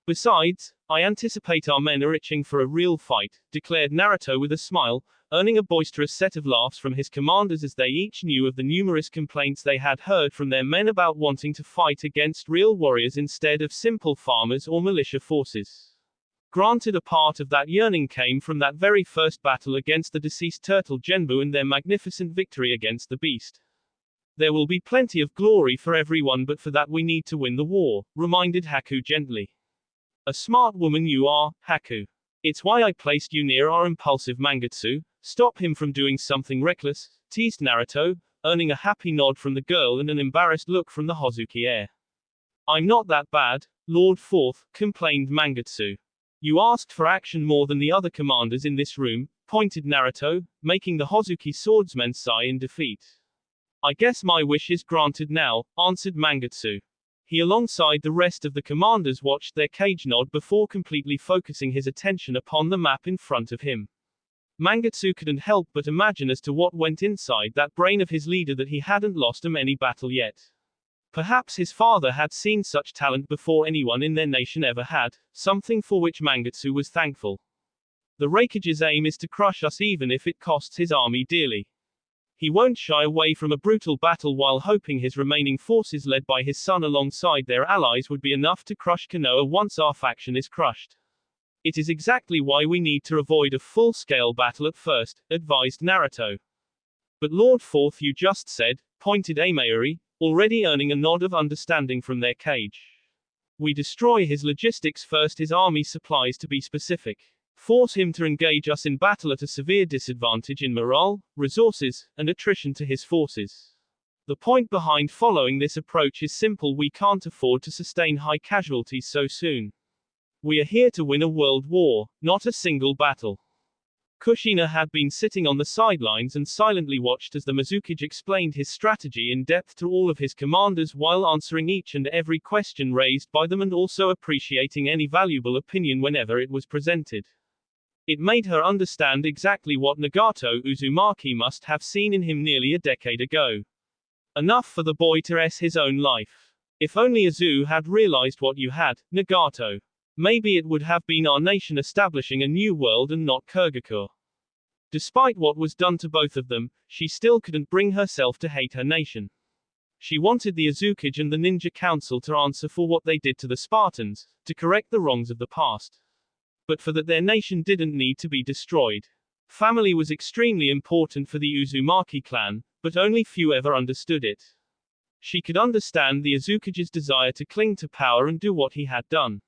Besides, I anticipate our men are itching for a real fight, declared Naruto with a smile, earning a boisterous set of laughs from his commanders as they each knew of the numerous complaints they had heard from their men about wanting to fight against real warriors instead of simple farmers or militia forces. Granted, a part of that yearning came from that very first battle against the deceased turtle Genbu and their magnificent victory against the beast. There will be plenty of glory for everyone, but for that we need to win the war, reminded Haku gently. A smart woman you are, Haku. It's why I placed you near our impulsive Mangetsu. Stop him from doing something reckless, teased Naruto, earning a happy nod from the girl and an embarrassed look from the Hozuki heir. I'm not that bad, Lord Fourth, complained Mangetsu. You asked for action more than the other commanders in this room, pointed Naruto, making the Hozuki swordsmen sigh in defeat. I guess my wish is granted now, answered Mangetsu. He alongside the rest of the commanders watched their cage nod before completely focusing his attention upon the map in front of him. Mangetsu couldn't help but imagine as to what went inside that brain of his leader, that he hadn't lost any battle yet. Perhaps his father had seen such talent before anyone in their nation ever had, something for which Mangetsu was thankful. The Raikage's aim is to crush us even if it costs his army dearly. He won't shy away from a brutal battle while hoping his remaining forces led by his son alongside their allies would be enough to crush Konoha once our faction is crushed. It is exactly why we need to avoid a full-scale battle at first, advised Naruto. But Lord Fourth, you just said, pointed Amayuri, already earning a nod of understanding from their cage. We destroy his logistics first, his army supplies to be specific. Force him to engage us in battle at a severe disadvantage in morale, resources, and attrition to his forces. The point behind following this approach is simple: we can't afford to sustain high casualties so soon. We are here to win a world war, not a single battle. Kushina had been sitting on the sidelines and silently watched as the Mizukage explained his strategy in depth to all of his commanders while answering each and every question raised by them and also appreciating any valuable opinion whenever it was presented. It made her understand exactly what Nagato Uzumaki must have seen in him nearly a decade ago. Enough for the boy to ess his own life. If only Uzu had realized what you had, Nagato. Maybe it would have been our nation establishing a new world and not Kurgakure. Despite what was done to both of them, she still couldn't bring herself to hate her nation. She wanted the Azukage and the Ninja Council to answer for what they did to the Spartans, to correct the wrongs of the past. But for that their nation didn't need to be destroyed. Family was extremely important for the Uzumaki clan, but only few ever understood it. She could understand the Azukage's desire to cling to power and do what he had done.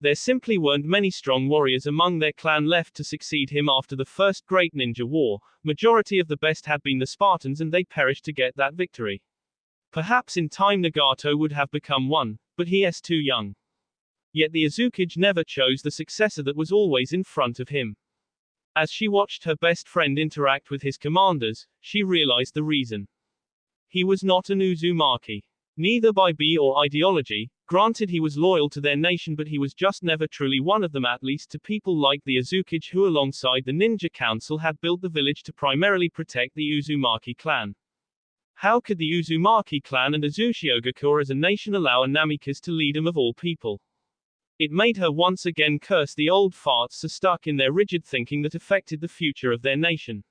There simply weren't many strong warriors among their clan left to succeed him after the first great ninja war. Majority of the best had been the Spartans and they perished to get that victory. Perhaps in time Nagato would have become one, but he is too young. Yet the Azukage never chose the successor that was always in front of him. As she watched her best friend interact with his commanders, she realized the reason. He was not an Uzumaki. Neither by B or ideology. Granted he was loyal to their nation, but he was just never truly one of them, at least to people like the Azukage, who alongside the Ninja Council had built the village to primarily protect the Uzumaki clan. How could the Uzumaki clan and Azushiogaku as a nation allow a Namikaze to lead them of all people? It made her once again curse the old farts so stuck in their rigid thinking that affected the future of their nation.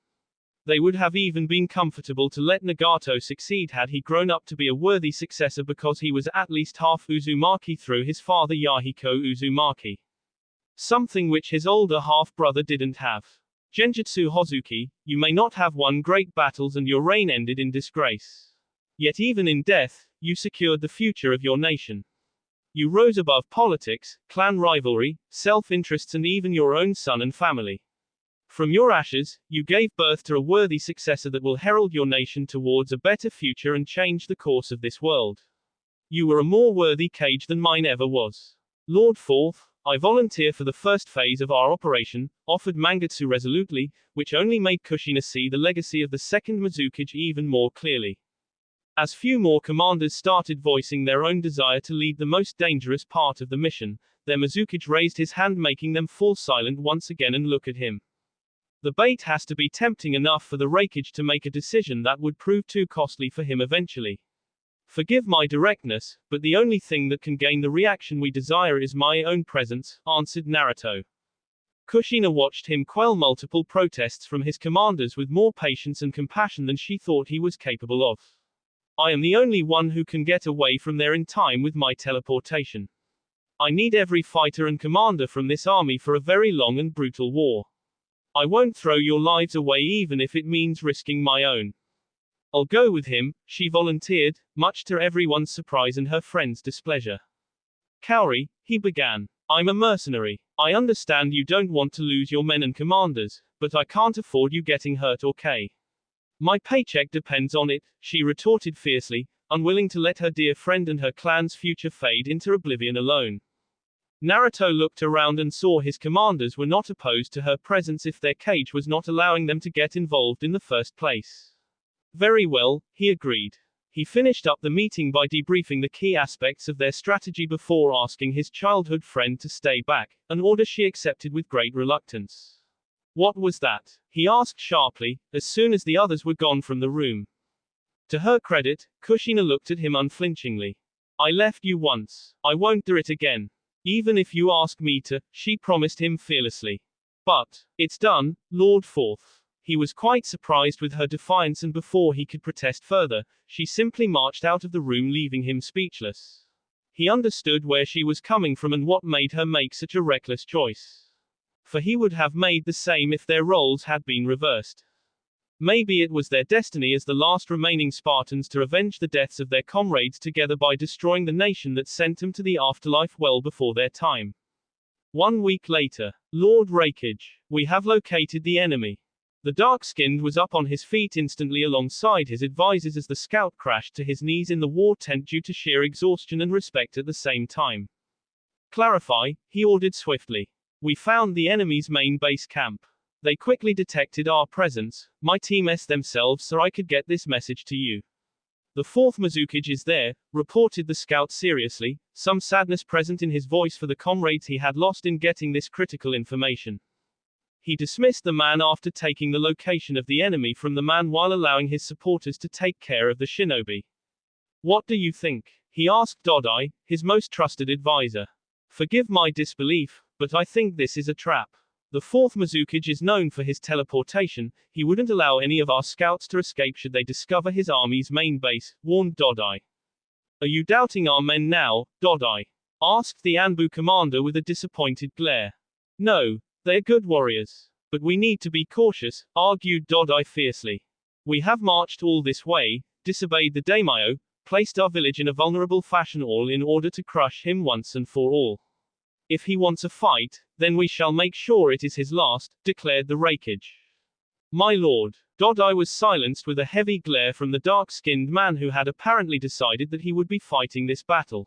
They would have even been comfortable to let Nagato succeed had he grown up to be a worthy successor, because he was at least half Uzumaki through his father Yahiko Uzumaki. Something which his older half-brother didn't have. Genjutsu Hozuki, you may not have won great battles and your reign ended in disgrace. Yet even in death, you secured the future of your nation. You rose above politics, clan rivalry, self-interests and even your own son and family. From your ashes, you gave birth to a worthy successor that will herald your nation towards a better future and change the course of this world. You were a more worthy Kage than mine ever was. Lord Fourth, I volunteer for the first phase of our operation, offered Mangetsu resolutely, which only made Kushina see the legacy of the second Mizukage even more clearly. As few more commanders started voicing their own desire to lead the most dangerous part of the mission, their Mizukage raised his hand, making them fall silent once again and look at him. The bait has to be tempting enough for the Raikage to make a decision that would prove too costly for him eventually. Forgive my directness, but the only thing that can gain the reaction we desire is my own presence, answered Naruto. Kushina watched him quell multiple protests from his commanders with more patience and compassion than she thought he was capable of. I am the only one who can get away from there in time with my teleportation. I need every fighter and commander from this army for a very long and brutal war. I won't throw your lives away even if it means risking my own. I'll go with him, she volunteered, much to everyone's surprise and her friend's displeasure. Kaori, he began. I'm a mercenary. I understand you don't want to lose your men and commanders, but I can't afford you getting hurt or K. My paycheck depends on it, she retorted fiercely, unwilling to let her dear friend and her clan's future fade into oblivion alone. Naruto looked around and saw his commanders were not opposed to her presence if their Kage was not allowing them to get involved in the first place. Very well, he agreed. He finished up the meeting by debriefing the key aspects of their strategy before asking his childhood friend to stay back, an order she accepted with great reluctance. What was that? He asked sharply, as soon as the others were gone from the room. To her credit, Kushina looked at him unflinchingly. I left you once. I won't do it again. Even if you ask me to, she promised him fearlessly. But, it's done, Lord Fourth. He was quite surprised with her defiance, and before he could protest further, she simply marched out of the room, leaving him speechless. He understood where she was coming from and what made her make such a reckless choice. For he would have made the same if their roles had been reversed. Maybe it was their destiny as the last remaining Spartans to avenge the deaths of their comrades together by destroying the nation that sent them to the afterlife well before their time. 1 week later. Lord Raikage, we have located the enemy. The dark-skinned was up on his feet instantly alongside his advisors as the scout crashed to his knees in the war tent due to sheer exhaustion and respect at the same time. Clarify, he ordered swiftly. We found the enemy's main base camp. They quickly detected our presence, my team S themselves, so I could get this message to you. The fourth Mizukage is there, reported the scout seriously, some sadness present in his voice for the comrades he had lost in getting this critical information. He dismissed the man after taking the location of the enemy from the man while allowing his supporters to take care of the shinobi. What do you think? He asked Dodai, his most trusted advisor. Forgive my disbelief, but I think this is a trap. The fourth Mizukage is known for his teleportation. He wouldn't allow any of our scouts to escape should they discover his army's main base, warned Dodai. Are you doubting our men now, Dodai? Asked the Anbu commander with a disappointed glare. No, they're good warriors. But we need to be cautious, argued Dodai fiercely. We have marched all this way, disobeyed the daimyo, placed our village in a vulnerable fashion all in order to crush him once and for all. If he wants a fight, then we shall make sure it is his last, declared the Raikage. My lord. I was silenced with a heavy glare from the dark-skinned man who had apparently decided that he would be fighting this battle.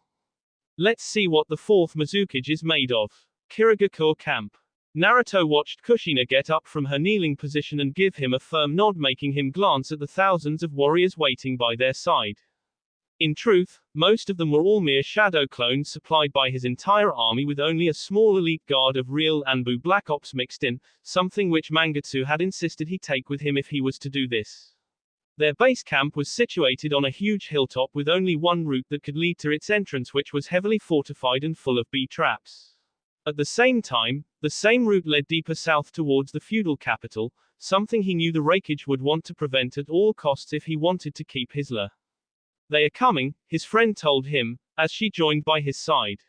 Let's see what the fourth Mizukage is made of. Kirigakure Camp. Naruto watched Kushina get up from her kneeling position and give him a firm nod, making him glance at the thousands of warriors waiting by their side. In truth, most of them were all mere shadow clones supplied by his entire army with only a small elite guard of real Anbu Black Ops mixed in, something which Mangetsu had insisted he take with him if he was to do this. Their base camp was situated on a huge hilltop with only one route that could lead to its entrance, which was heavily fortified and full of bee traps. At the same time, the same route led deeper south towards the feudal capital, something he knew the Raikage would want to prevent at all costs if he wanted to keep his lair. They are coming, his friend told him, as she joined by his side.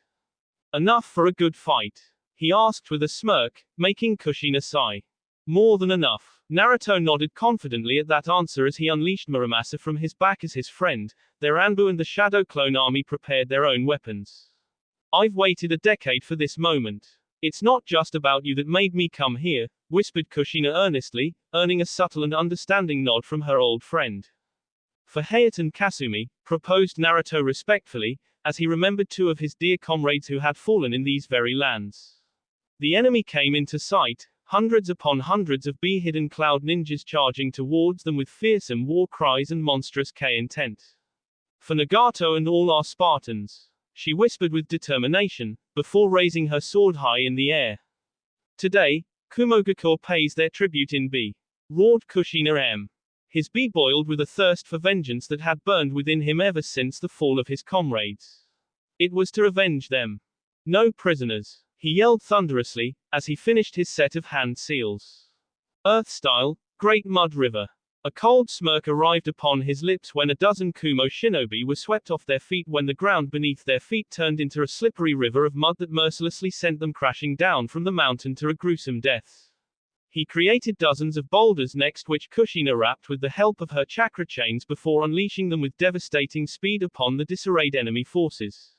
Enough for a good fight? He asked with a smirk, making Kushina sigh. More than enough. Naruto nodded confidently at that answer as he unleashed Muramasa from his back as his friend, their Anbu and the Shadow Clone army prepared their own weapons. I've waited a decade for this moment. It's not just about you that made me come here, whispered Kushina earnestly, earning a subtle and understanding nod from her old friend. For Hayate and Kasumi, proposed Naruto respectfully, as he remembered two of his dear comrades who had fallen in these very lands. The enemy came into sight, hundreds upon hundreds of bee-hidden cloud ninjas charging towards them with fearsome war cries and monstrous intent. For Nagato and all our Spartans, she whispered with determination, before raising her sword high in the air. Today, Kumogakure pays their tribute in bee. Roared Kushina M. His bee boiled with a thirst for vengeance that had burned within him ever since the fall of his comrades. It was to revenge them. No prisoners, he yelled thunderously, as he finished his set of hand seals. Earth-style, Great Mud River. A cold smirk arrived upon his lips when a dozen Kumo shinobi were swept off their feet when the ground beneath their feet turned into a slippery river of mud that mercilessly sent them crashing down from the mountain to a gruesome death. He created dozens of boulders next, which Kushina wrapped with the help of her chakra chains before unleashing them with devastating speed upon the disarrayed enemy forces.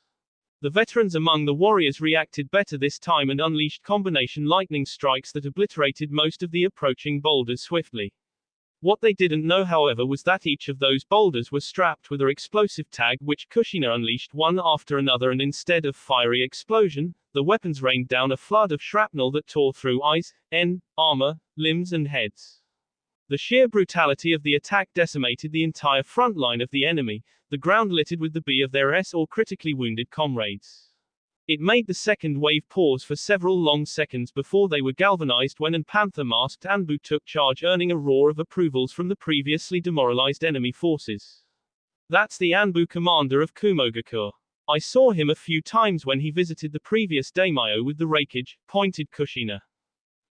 The veterans among the warriors reacted better this time and unleashed combination lightning strikes that obliterated most of the approaching boulders swiftly. What they didn't know, however, was that each of those boulders was strapped with an explosive tag which Kushina unleashed one after another, and instead of fiery explosion, the weapons rained down a flood of shrapnel that tore through eyes, armor, limbs and heads. The sheer brutality of the attack decimated the entire front line of the enemy, the ground littered with the bee of their or critically wounded comrades. It made the second wave pause for several long seconds before they were galvanized when an panther-masked Anbu took charge, earning a roar of approvals from the previously demoralized enemy forces. That's the Anbu commander of Kumogakure. I saw him a few times when he visited the previous daimyo with the Raikage, pointed Kushina.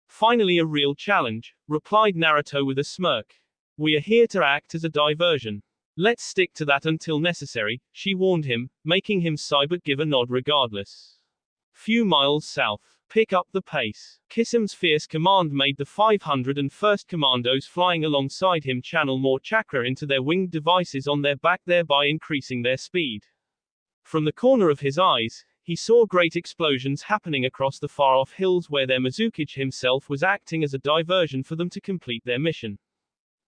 Finally a real challenge, replied Naruto with a smirk. We are here to act as a diversion. Let's stick to that until necessary, she warned him, making him sigh but give a nod regardless. Few miles south. Pick up the pace. Kisim's fierce command made the 501st Commandos flying alongside him channel more chakra into their winged devices on their back, thereby increasing their speed. From the corner of his eyes, he saw great explosions happening across the far-off hills where their Mizukage himself was acting as a diversion for them to complete their mission.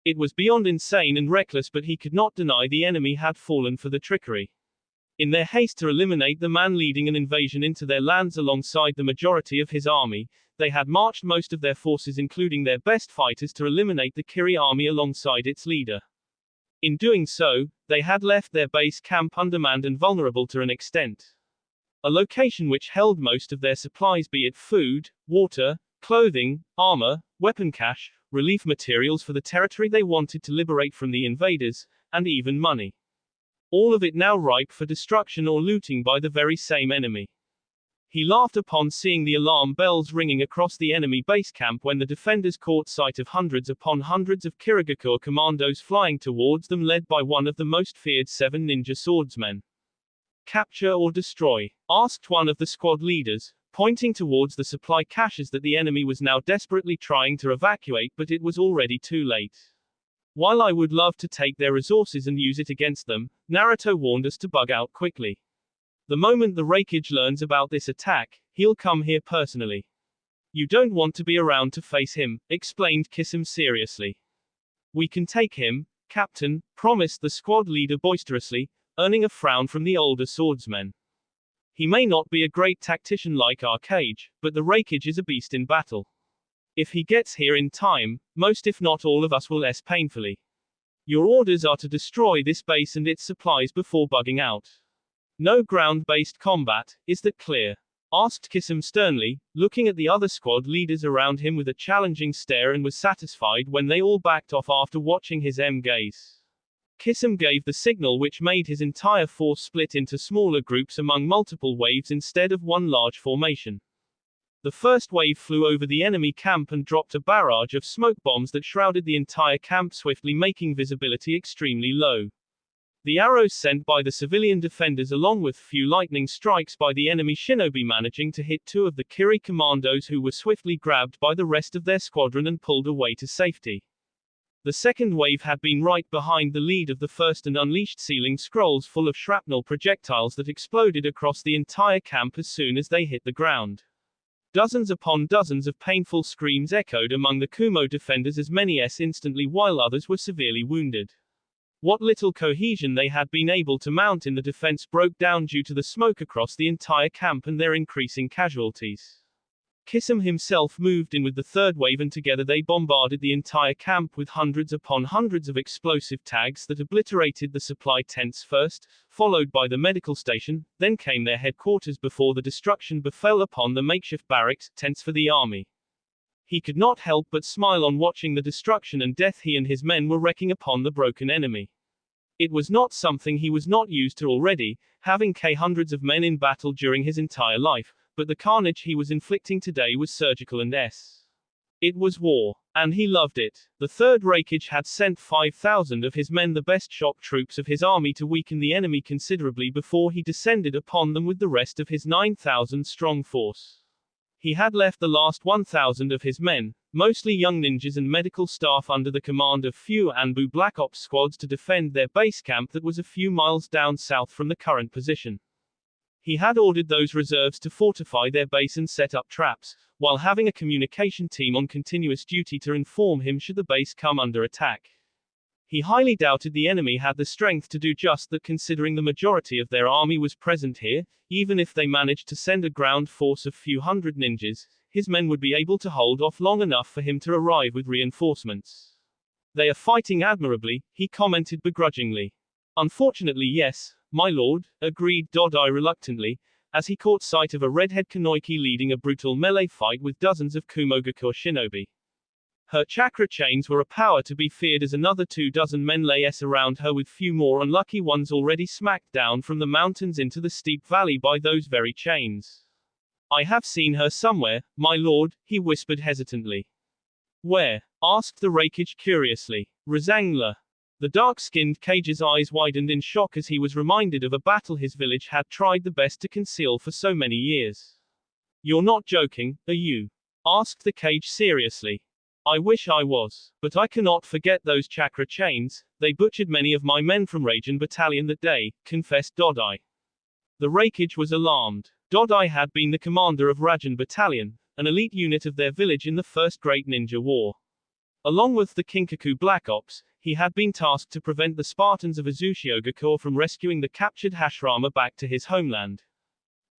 It was beyond insane and reckless, but he could not deny the enemy had fallen for the trickery. In their haste to eliminate the man leading an invasion into their lands alongside the majority of his army, they had marched most of their forces, including their best fighters, to eliminate the Kiri army alongside its leader. In doing so, they had left their base camp undermanned and vulnerable to an extent. A location which held most of their supplies, be it food, water, clothing, armor, weapon cache, relief materials for the territory they wanted to liberate from the invaders, and even money. All of it now ripe for destruction or looting by the very same enemy. He laughed upon seeing the alarm bells ringing across the enemy base camp when the defenders caught sight of hundreds upon hundreds of Kirigakure commandos flying towards them, led by one of the most feared 7 ninja swordsmen. Capture or destroy? Asked one of the squad leaders, pointing towards the supply caches that the enemy was now desperately trying to evacuate, but it was already too late. While I would love to take their resources and use it against them, Naruto warned us to bug out quickly. The moment the Raikage learns about this attack, he'll come here personally. You don't want to be around to face him, explained Kisame seriously. We can take him, Captain, promised the squad leader boisterously, earning a frown from the older swordsman. He may not be a great tactician like our Cage, but the Raikage is a beast in battle. If he gets here in time, most if not all of us will less painfully. Your orders are to destroy this base and its supplies before bugging out. No ground-based combat, is that clear? Asked Kisame sternly, looking at the other squad leaders around him with a challenging stare, and was satisfied when they all backed off after watching his gaze. Kisame gave the signal, which made his entire force split into smaller groups among multiple waves instead of one large formation. The first wave flew over the enemy camp and dropped a barrage of smoke bombs that shrouded the entire camp, swiftly making visibility extremely low. The arrows sent by the civilian defenders, along with few lightning strikes by the enemy shinobi, managing to hit two of the Kiri commandos, who were swiftly grabbed by the rest of their squadron and pulled away to safety. The second wave had been right behind the lead of the first and unleashed ceiling scrolls full of shrapnel projectiles that exploded across the entire camp as soon as they hit the ground. Dozens upon dozens of painful screams echoed among the Kumo defenders, as many instantly while others were severely wounded. What little cohesion they had been able to mount in the defense broke down due to the smoke across the entire camp and their increasing casualties. Kisame himself moved in with the third wave, and together they bombarded the entire camp with hundreds upon hundreds of explosive tags that obliterated the supply tents first, followed by the medical station, then came their headquarters before the destruction befell upon the makeshift barracks, tents for the army. He could not help but smile on watching the destruction and death he and his men were wreaking upon the broken enemy. It was not something he was not used to already, having hundreds of men in battle during his entire life, but the carnage he was inflicting today was surgical and it was war. And he loved it. The third Raikage had sent 5,000 of his men, the best shock troops of his army, to weaken the enemy considerably before he descended upon them with the rest of his 9,000-strong force. He had left the last 1,000 of his men, mostly young ninjas and medical staff, under the command of few Anbu Black Ops squads to defend their base camp that was a few miles down south from the current position. He had ordered those reserves to fortify their base and set up traps, while having a communication team on continuous duty to inform him should the base come under attack. He highly doubted the enemy had the strength to do just that, considering the majority of their army was present here. Even if they managed to send a ground force of few hundred ninjas, his men would be able to hold off long enough for him to arrive with reinforcements. They are fighting admirably, he commented begrudgingly. Unfortunately, yes, my lord, agreed Dodai reluctantly, as he caught sight of a redhead Kunoichi leading a brutal melee fight with dozens of Kumogakur shinobi. Her chakra chains were a power to be feared, as another 24 men lay around her, with few more unlucky ones already smacked down from the mountains into the steep valley by those very chains. I have seen her somewhere, my lord, he whispered hesitantly. Where? Asked the Raikage curiously. Razangla. The dark-skinned Cage's eyes widened in shock as he was reminded of a battle his village had tried the best to conceal for so many years. You're not joking, are you? Asked the Cage seriously. I wish I was. But I cannot forget those chakra chains. They butchered many of my men from Raijin Battalion that day, confessed Dodai. The Raikage was alarmed. Dodai had been the commander of Raijin Battalion, an elite unit of their village in the First Great Ninja War. Along with the Kinkaku Black Ops, he had been tasked to prevent the Spartans of Azuchi-Ogakur from rescuing the captured Hashirama back to his homeland.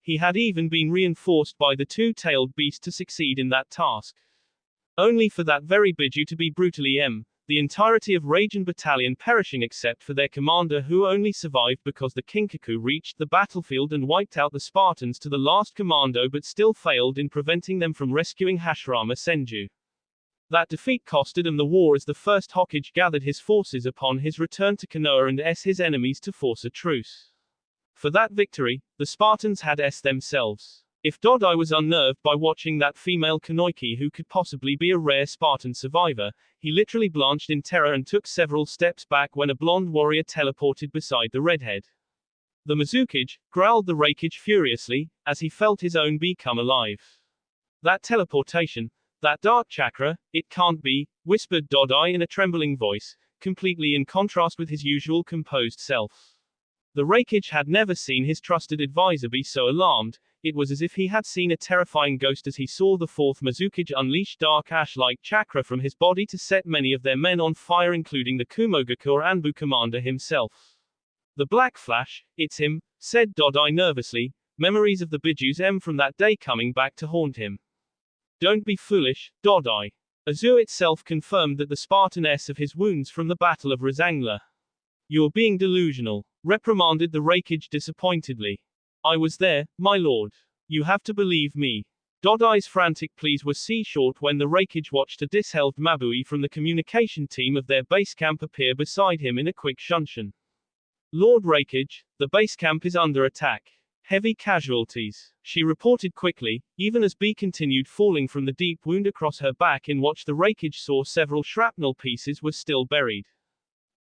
He had even been reinforced by the two-tailed beast to succeed in that task. Only for that very Biju to be brutally the entirety of Raijin Battalion perishing except for their commander, who only survived because the Kinkaku reached the battlefield and wiped out the Spartans to the last commando, but still failed in preventing them from rescuing Hashirama Senju. That defeat costed him the war, as the first Hokage gathered his forces upon his return to Konoha and his enemies to force a truce. For that victory, the Spartans had themselves. If Dodai was unnerved by watching that female Kunoichi, who could possibly be a rare Spartan survivor, he literally blanched in terror and took several steps back when a blonde warrior teleported beside the redhead. The Mizukage, growled the Raikage furiously, as he felt his own become alive. That teleportation, that dark chakra, it can't be, whispered Dodai in a trembling voice, completely in contrast with his usual composed self. The Raikage had never seen his trusted advisor be so alarmed. It was as if he had seen a terrifying ghost as he saw the fourth Mizukage unleash dark ash-like chakra from his body to set many of their men on fire, including the Kumogakur Anbu commander himself. The Black Flash, it's him, said Dodai nervously, memories of the Biju's M from that day coming back to haunt him. Don't be foolish, Dodai. Azu itself confirmed that the Spartan S of his wounds from the Battle of Razangla. You're being delusional, reprimanded the Raikage disappointedly. I was there, my lord. You have to believe me. Dodai's frantic pleas were short when the Raikage watched a disheveled Mabui from the communication team of their base camp appear beside him in a quick shunshin. Lord Raikage, the base camp is under attack. Heavy casualties, she reported quickly, even as B continued falling from the deep wound across her back in which the Raikage saw several shrapnel pieces were still buried.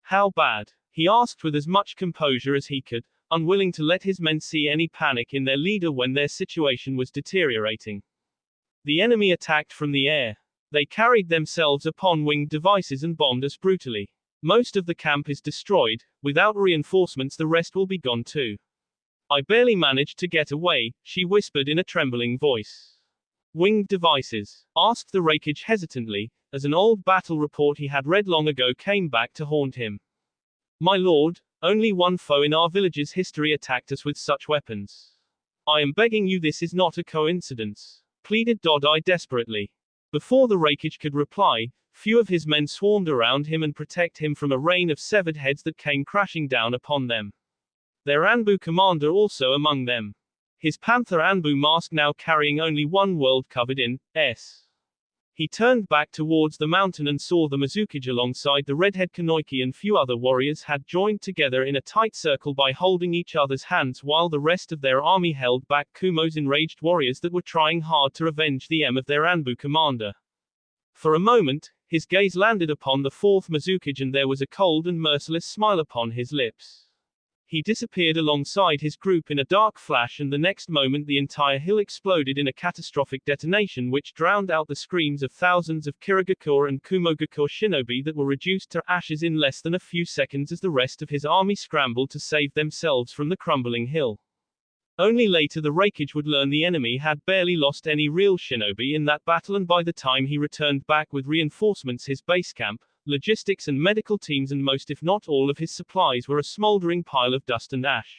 How bad? He asked with as much composure as he could, unwilling to let his men see any panic in their leader when their situation was deteriorating. The enemy attacked from the air. They carried themselves upon winged devices and bombed us brutally. Most of the camp is destroyed. Without reinforcements the rest will be gone too. I barely managed to get away, she whispered in a trembling voice. Winged devices? Asked the Raikage hesitantly, as an old battle report he had read long ago came back to haunt him. My lord, only one foe in our village's history attacked us with such weapons. I am begging you, this is not a coincidence, pleaded Dodai desperately. Before the Raikage could reply, few of his men swarmed around him and protect him from a rain of severed heads that came crashing down upon them. Their Anbu commander also among them. His Panther Anbu mask now carrying only one world covered in S. He turned back towards the mountain and saw the Mizukage alongside the redhead Kanoiki and few other warriors had joined together in a tight circle by holding each other's hands while the rest of their army held back Kumo's enraged warriors that were trying hard to revenge the M of their Anbu commander. For a moment, his gaze landed upon the fourth Mizukage and there was a cold and merciless smile upon his lips. He disappeared alongside his group in a dark flash and the next moment the entire hill exploded in a catastrophic detonation which drowned out the screams of thousands of Kirigakure and Kumogakur shinobi that were reduced to ashes in less than a few seconds as the rest of his army scrambled to save themselves from the crumbling hill. Only later the Raikage would learn the enemy had barely lost any real shinobi in that battle, and by the time he returned back with reinforcements his base camp, logistics and medical teams and most if not all of his supplies were a smoldering pile of dust and ash.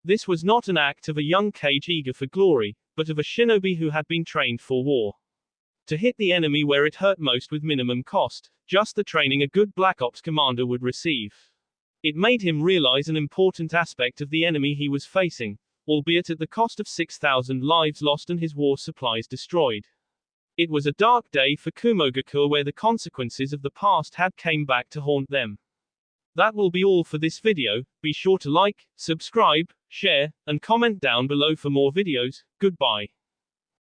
This was not an act of a young Kage eager for glory, but of a shinobi who had been trained for war. To hit the enemy where it hurt most with minimum cost, just the training a good Black Ops commander would receive. It made him realize an important aspect of the enemy he was facing, albeit at the cost of 6,000 lives lost and his war supplies destroyed. It was a dark day for Kumogakur where the consequences of the past had came back to haunt them. That will be all for this video. Be sure to like, subscribe, share, and comment down below for more videos. Goodbye.